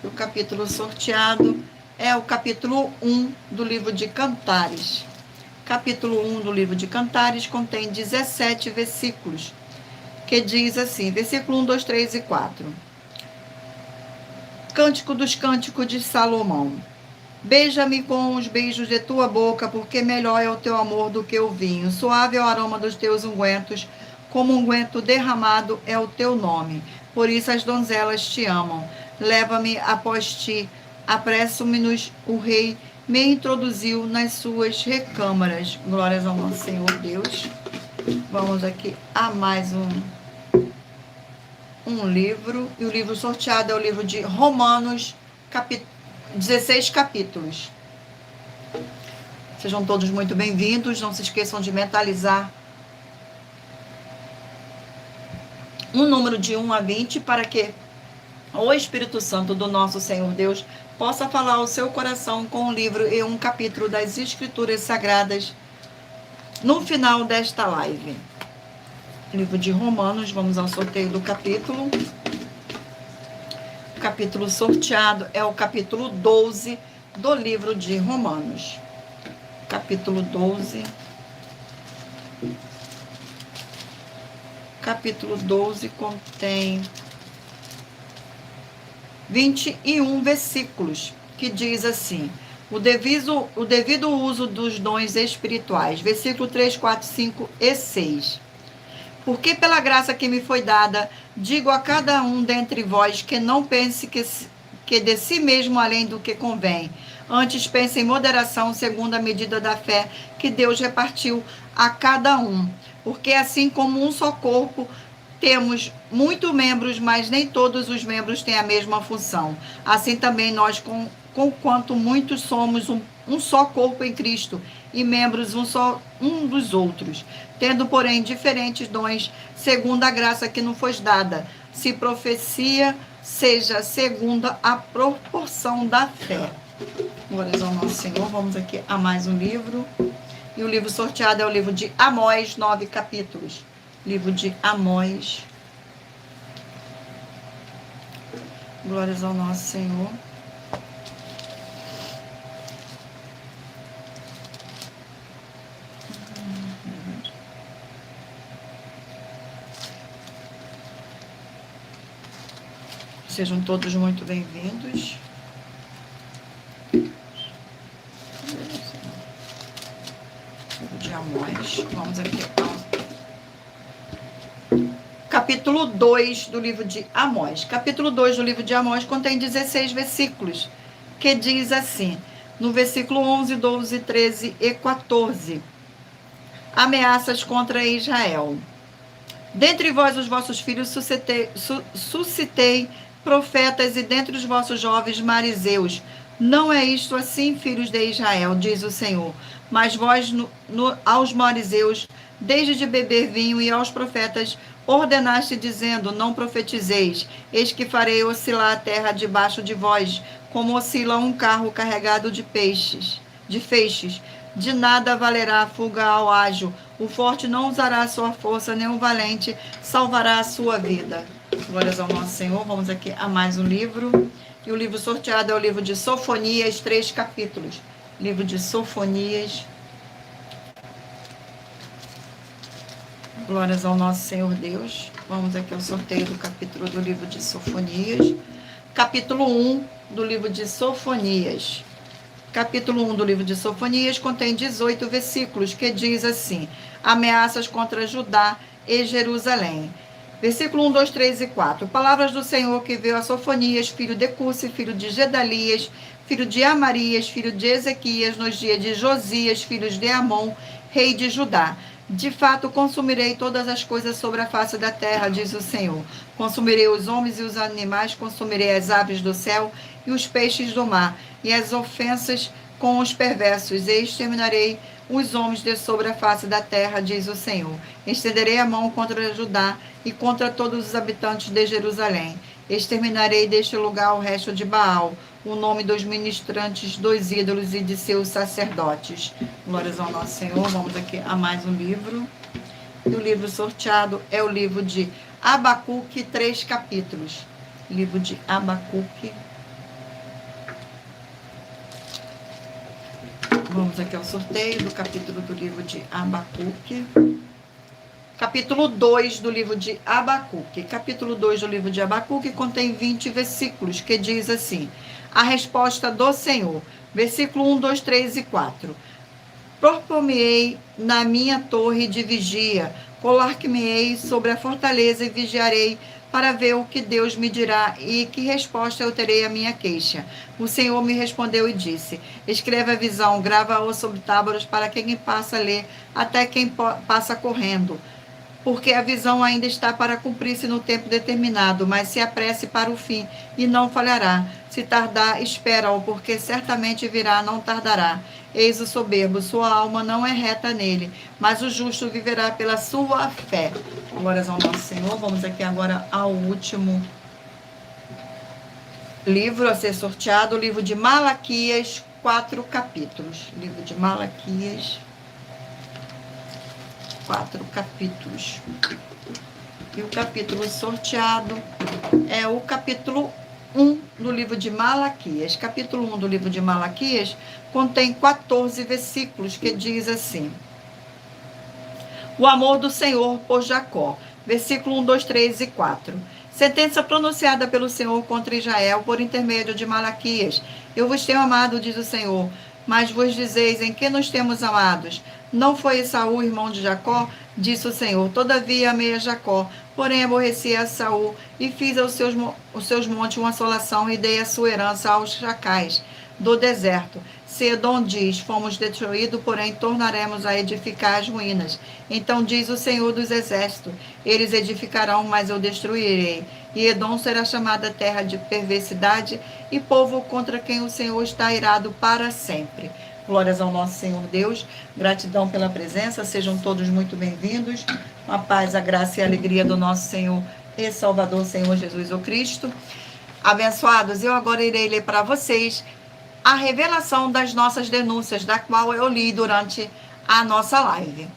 O capítulo sorteado é o capítulo 1 do livro de Cantares. Capítulo 1 do livro de Cantares contém 17 versículos, que diz assim, versículo 1, 2, 3 e 4. Cântico dos Cânticos de Salomão. Beija-me com os beijos de tua boca, porque melhor é o teu amor do que o vinho. Suave é o aroma dos teus ungüentos, como unguento derramado é o teu nome. Por isso as donzelas te amam. Leva-me após ti, apresso-me-nos, o rei me introduziu nas suas recâmaras. Glórias ao nosso Senhor Deus. Vamos aqui a mais um livro. E o livro sorteado é o livro de Romanos, 16 capítulos. Sejam todos muito bem-vindos. Não se esqueçam de mentalizar um número de 1 a 20 para que o Espírito Santo do nosso Senhor Deus possa falar ao seu coração com um livro e um capítulo das Escrituras Sagradas no final desta live. Livro de Romanos, vamos ao sorteio do capítulo. O capítulo sorteado é o capítulo 12 do livro de Romanos. Capítulo 12. Capítulo 12 contém 21 versículos, que diz assim, o devido uso dos dons espirituais, versículo 3, 4, 5 e 6. Porque pela graça que me foi dada, digo a cada um dentre vós que não pense que de si mesmo além do que convém. Antes pense em moderação, segundo a medida da fé que Deus repartiu a cada um. Porque assim como um só corpo, temos muitos membros, mas nem todos os membros têm a mesma função. Assim também nós, conquanto muitos somos um só corpo em Cristo, e membros um dos outros, tendo, porém, diferentes dons, segundo a graça que nos foi dada. Se profecia, seja segundo a proporção da fé. Glórias ao nosso Senhor. Vamos aqui a mais um livro. E o livro sorteado é o livro de Amós, 9 capítulos. Livro de Amós. Glórias ao nosso Senhor. Sejam todos muito bem-vindos. Livro de Amós. Vamos aqui capítulo 2 do livro de Amós. Capítulo 2 do livro de Amós contém 16 versículos, que diz assim, no versículo 11, 12, 13 e 14. Ameaças contra Israel. Dentre vós, os vossos filhos, suscitei profetas, e dentre os vossos jovens marizeus. Não é isto assim, filhos de Israel, diz o Senhor. Mas vós, aos marizeus, desde de beber vinho, e aos profetas, ordenaste, dizendo, não profetizeis. Eis que farei oscilar a terra debaixo de vós, como oscila um carro carregado de feixes. De nada valerá a fuga ao ágil. O forte não usará a sua força, nem o valente salvará a sua vida. Glórias ao nosso Senhor. Vamos aqui a mais um livro. E o livro sorteado é o livro de Sofonias, 3 capítulos. Livro de Sofonias, Glórias ao nosso Senhor Deus. Vamos aqui ao sorteio do capítulo do livro de Sofonias. Capítulo 1 do livro de Sofonias. Capítulo 1 do livro de Sofonias contém 18 versículos, que diz assim: ameaças contra Judá e Jerusalém. Versículo 1, 2, 3 e 4. Palavras do Senhor que veio a Sofonias, filho de Cussi, filho de Gedalias, filho de Amarias, filho de Ezequias, nos dias de Josias, filhos de Amon, rei de Judá. De fato, consumirei todas as coisas sobre a face da terra, diz o Senhor. Consumirei os homens e os animais, consumirei as aves do céu e os peixes do mar, e as ofensas com os perversos, e exterminarei os homens de sobre a face da terra, diz o Senhor. Estenderei a mão contra Judá e contra todos os habitantes de Jerusalém. Exterminarei deste lugar o resto de Baal, o nome dos ministrantes dos ídolos e de seus sacerdotes. Glórias ao nosso Senhor. Vamos aqui a mais um livro. E o livro sorteado é o livro de Abacuque, 3 capítulos. Livro de Abacuque. Vamos aqui ao sorteio do capítulo do livro de Abacuque. Capítulo 2 do livro de Abacuque. Capítulo 2 do livro de Abacuque contém 20 versículos, que diz assim: a resposta do Senhor. Versículo 1, 2, 3 e 4. Propor-me-ei na minha torre de vigia, colar-me-ei sobre a fortaleza e vigiarei para ver o que Deus me dirá e que resposta eu terei à minha queixa. O Senhor me respondeu e disse: escreva a visão, grava-a sobre tábuas para quem passa a ler, até quem passa correndo. Porque a visão ainda está para cumprir-se no tempo determinado, mas se apresse para o fim, e não falhará. Se tardar, espera-o, porque certamente virá, não tardará. Eis o soberbo, sua alma não é reta nele, mas o justo viverá pela sua fé. Glórias ao nosso Senhor. Vamos aqui agora ao último livro a ser sorteado, o livro de Malaquias, 4 capítulos. Livro de Malaquias, 4 capítulos. E o capítulo sorteado é o capítulo 1 do livro de Malaquias. Capítulo 1 do livro de Malaquias contém 14 versículos, que diz assim: o amor do Senhor por Jacó. Versículo 1, 2, 3 e 4. Sentença pronunciada pelo Senhor contra Israel por intermédio de Malaquias. Eu vos tenho amado, diz o Senhor, mas vos dizeis: em que nos temos amados? Não foi Esaú, irmão de Jacó? Disse o Senhor: todavia amei a Jacó, porém aborreci a Esaú, e fiz aos seus montes uma assolação, e dei a sua herança aos chacais do deserto. Se Edom diz: fomos destruídos, porém tornaremos a edificar as ruínas. Então diz o Senhor dos exércitos: eles edificarão, mas eu destruirei. E Edom será chamada terra de perversidade, e povo contra quem o Senhor está irado para sempre. Glórias ao nosso Senhor Deus. Gratidão pela presença. Sejam todos muito bem-vindos. A paz, a graça e a alegria do nosso Senhor e Salvador, Senhor Jesus o Cristo. Abençoados, eu agora irei ler para vocês a revelação das nossas denúncias, da qual eu li durante a nossa live.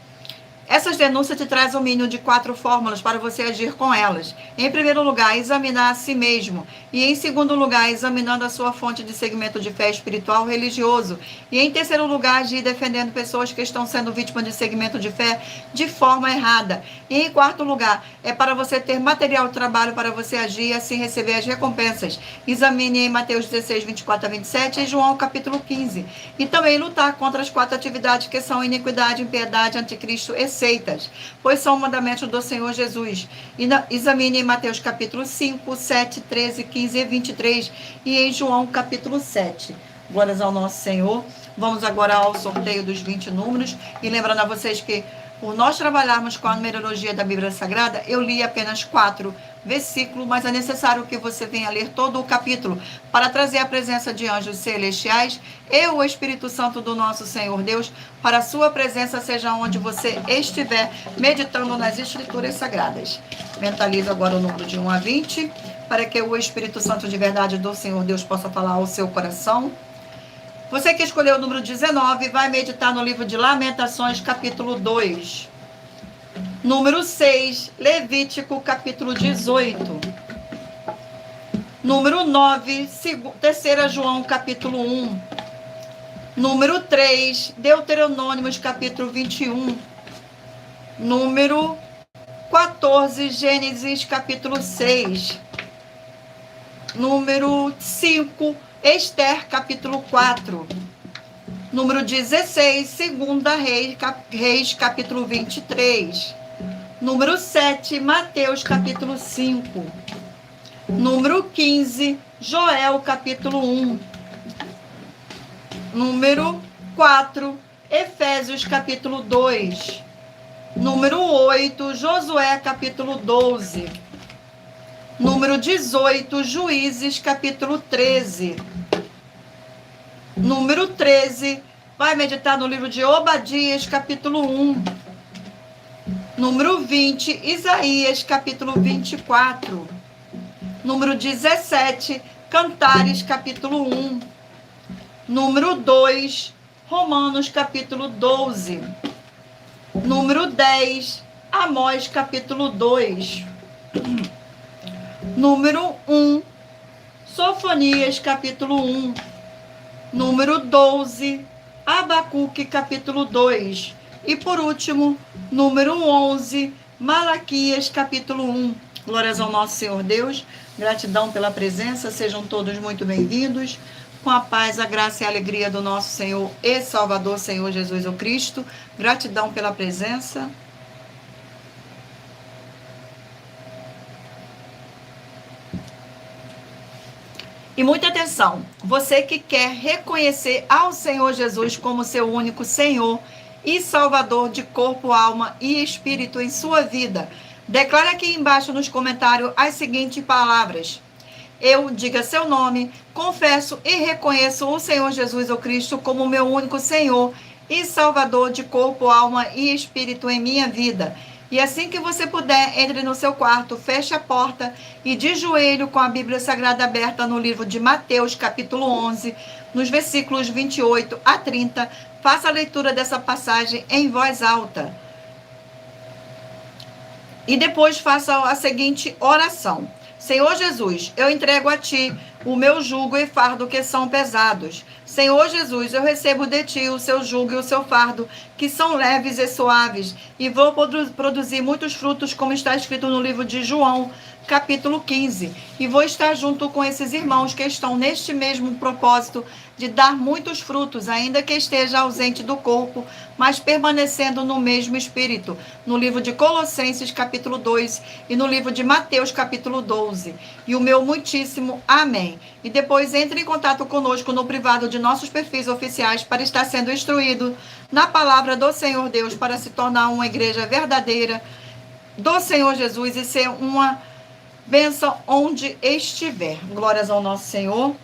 Essas denúncias te trazem o mínimo de 4 fórmulas para você agir com elas. Em primeiro lugar, examinar a si mesmo. E em segundo lugar, examinando a sua fonte de segmento de fé espiritual religioso. E em terceiro lugar, agir defendendo pessoas que estão sendo vítimas de segmento de fé de forma errada. E em quarto lugar, é para você ter material de trabalho para você agir e assim receber as recompensas. Examine em Mateus 16, 24 a 27 e João capítulo 15. E também lutar contra as 4 atividades que são iniquidade, impiedade, anticristo e seitas, pois são mandamentos do Senhor Jesus. E examine em Mateus capítulo 5, 7, 13, 15 e 23 e em João capítulo 7. Glórias ao nosso Senhor. Vamos agora ao sorteio dos 20 números. E lembrando a vocês que, por nós trabalharmos com a numerologia da Bíblia Sagrada, eu li apenas 4 versículos, mas é necessário que você venha ler todo o capítulo para trazer a presença de anjos celestiais e o Espírito Santo do nosso Senhor Deus, para a sua presença seja onde você estiver, meditando nas Escrituras Sagradas. Mentalizo agora o número de 1 a 20, para que o Espírito Santo de verdade do Senhor Deus possa falar ao seu coração. Você que escolheu o número 19, vai meditar no livro de Lamentações, capítulo 2. Número 6, Levítico, capítulo 18. Número 9, 3 João, capítulo 1. Número 3, Deuteronômios, capítulo 21. Número 14, Gênesis capítulo 6. Número 5, Esther capítulo 4. Número 16, 2 Reis capítulo 23. Número 7, Mateus capítulo 5. Número 15, Joel capítulo 1. Número 4, Efésios capítulo 2. Número 8, Josué capítulo 12. Número 18, Juízes capítulo 13. Número 13, vai meditar no livro de Obadias capítulo 1. Número 20, Isaías capítulo 24. Número 17, Cantares capítulo 1. Número 2, Romanos capítulo 12. Número 10, Amós capítulo 2. Número 1, Sofonias capítulo 1. Número 12, Abacuque capítulo 2. E por último, número 11, Malaquias capítulo 1. Glórias ao nosso Senhor Deus. Gratidão pela presença. Sejam todos muito bem-vindos. Com a paz, a graça e a alegria do nosso Senhor e Salvador, Senhor Jesus o Cristo. Gratidão pela presença. E muita atenção, você que quer reconhecer ao Senhor Jesus como seu único Senhor e Salvador de corpo, alma e espírito em sua vida, declara aqui embaixo nos comentários as seguintes palavras. Eu, diga seu nome, confesso e reconheço o Senhor Jesus o Cristo como meu único Senhor e Salvador de corpo, alma e espírito em minha vida. E assim que você puder, entre no seu quarto, feche a porta e de joelho com a Bíblia Sagrada aberta no livro de Mateus, capítulo 11, nos versículos 28 a 30, faça a leitura dessa passagem em voz alta. E depois faça a seguinte oração. Senhor Jesus, eu entrego a Ti o meu jugo e fardo que são pesados. Senhor Jesus, eu recebo de Ti o seu jugo e o seu fardo, que são leves e suaves, e vou produzir muitos frutos, como está escrito no livro de João, capítulo 15. E vou estar junto com esses irmãos que estão neste mesmo propósito de dar muitos frutos, ainda que esteja ausente do corpo, mas permanecendo no mesmo espírito, no livro de Colossenses, capítulo 2, e no livro de Mateus, capítulo 12. E o meu muitíssimo amém. E depois entre em contato conosco no privado de nossos perfis oficiais para estar sendo instruído na palavra do Senhor Deus, para se tornar uma igreja verdadeira do Senhor Jesus e ser uma bênção onde estiver. Glórias ao nosso Senhor.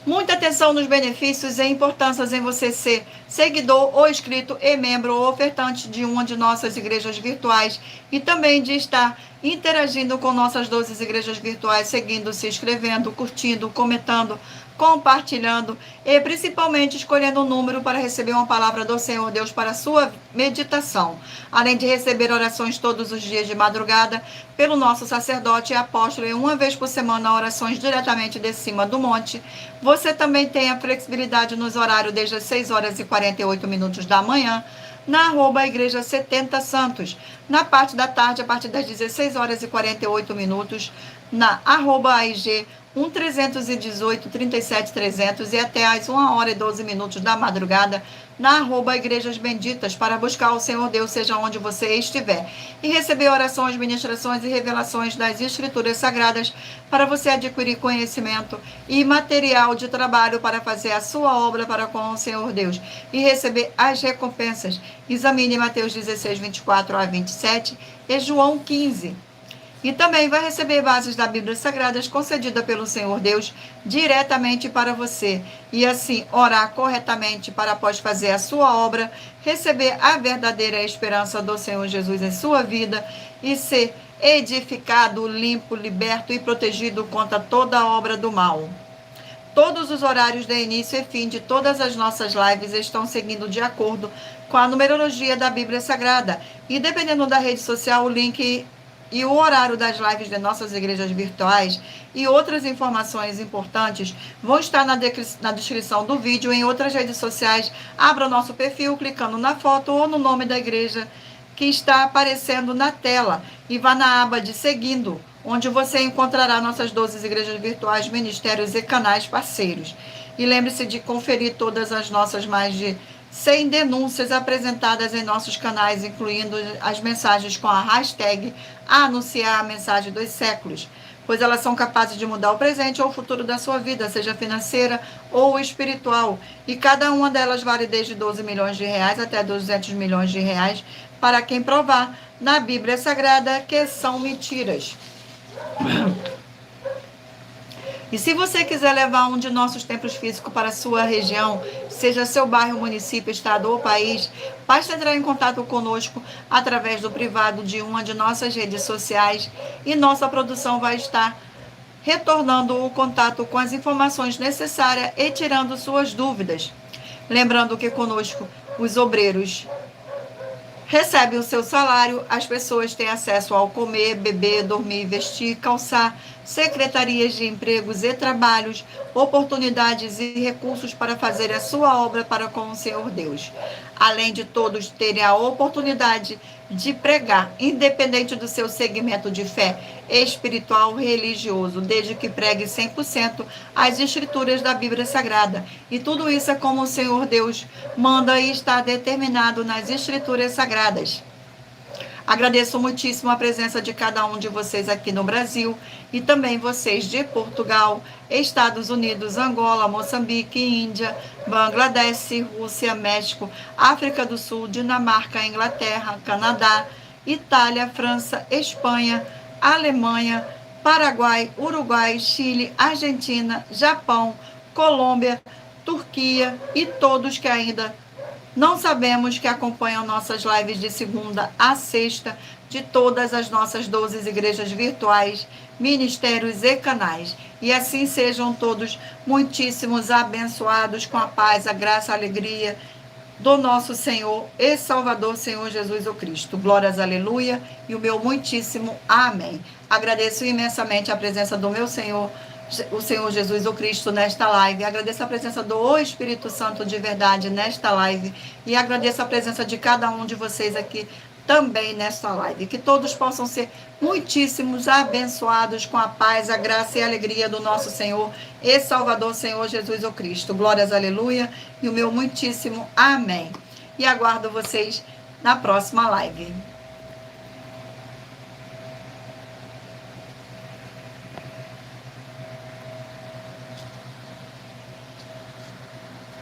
Muita atenção nos benefícios e importâncias em você ser seguidor ou inscrito e membro ou ofertante de uma de nossas igrejas virtuais e também de estar interagindo com nossas 12 igrejas virtuais, seguindo, se inscrevendo, curtindo, comentando, compartilhando e principalmente escolhendo um número para receber uma palavra do Senhor Deus para a sua meditação, além de receber orações todos os dias de madrugada pelo nosso sacerdote e apóstolo e uma vez por semana orações diretamente de cima do monte. Você também tem a flexibilidade nos horários desde as 6 horas e 48 minutos da manhã, na @Igreja 70 Santos, na parte da tarde a partir das 16 horas e 48 minutos, na @AIG 1318 37 300 e até às 1 hora e 12 minutos da madrugada na @Igrejas Benditas, para buscar o Senhor Deus seja onde você estiver e receber orações, ministrações e revelações das Escrituras Sagradas para você adquirir conhecimento e material de trabalho para fazer a sua obra para com o Senhor Deus e receber as recompensas. Examine Mateus 16, 24 a 27 e João 15. E também vai receber bases da Bíblia Sagradas concedida pelo Senhor Deus diretamente para você. E assim, orar corretamente para após fazer a sua obra, receber a verdadeira esperança do Senhor Jesus em sua vida e ser edificado, limpo, liberto e protegido contra toda obra do mal. Todos os horários de início e fim de todas as nossas lives estão seguindo de acordo com a numerologia da Bíblia Sagrada. E dependendo da rede social, o link e o horário das lives de nossas igrejas virtuais e outras informações importantes vão estar na descrição do vídeo. Em outras redes sociais, abra o nosso perfil clicando na foto ou no nome da igreja que está aparecendo na tela e vá na aba de Seguindo, onde você encontrará nossas 12 igrejas virtuais, ministérios e canais parceiros. E lembre-se de conferir todas as nossas mais de 100 denúncias apresentadas em nossos canais, incluindo as mensagens com a hashtag Anunciar a Mensagem dos Séculos, pois elas são capazes de mudar o presente ou o futuro da sua vida, seja financeira ou espiritual. E cada uma delas vale desde 12 milhões de reais até 200 milhões de reais, para quem provar na Bíblia Sagrada que são mentiras. E se você quiser levar um de nossos templos físicos para a sua região, seja seu bairro, município, estado ou país, basta entrar em contato conosco através do privado de uma de nossas redes sociais e nossa produção vai estar retornando o contato com as informações necessárias e tirando suas dúvidas. Lembrando que conosco os obreiros recebem o seu salário, as pessoas têm acesso ao comer, beber, dormir, vestir, calçar, secretarias de empregos e trabalhos, oportunidades e recursos para fazer a sua obra para com o Senhor Deus. Além de todos terem a oportunidade de pregar, independente do seu segmento de fé espiritual ou religioso, desde que pregue 100% as escrituras da Bíblia Sagrada. E tudo isso é como o Senhor Deus manda e está determinado nas escrituras sagradas. Agradeço muitíssimo a presença de cada um de vocês aqui no Brasil e também vocês de Portugal, Estados Unidos, Angola, Moçambique, Índia, Bangladesh, Rússia, México, África do Sul, Dinamarca, Inglaterra, Canadá, Itália, França, Espanha, Alemanha, Paraguai, Uruguai, Chile, Argentina, Japão, Colômbia, Turquia e todos que ainda não sabemos, que acompanham nossas lives de segunda a sexta, de todas as nossas 12 igrejas virtuais, ministérios e canais. E assim sejam todos muitíssimos abençoados com a paz, a graça, a alegria do nosso Senhor e Salvador, Senhor Jesus o Cristo. Glórias, aleluia, e o meu muitíssimo amém. Agradeço imensamente a presença do meu Senhor, o Senhor Jesus o Cristo, nesta live. Agradeço a presença do Espírito Santo de verdade nesta live. E agradeço a presença de cada um de vocês aqui também nesta live. Que todos possam ser muitíssimos abençoados com a paz, a graça e a alegria do nosso Senhor e Salvador, Senhor Jesus o Cristo. Glórias, aleluia, e o meu muitíssimo amém. E aguardo vocês na próxima live.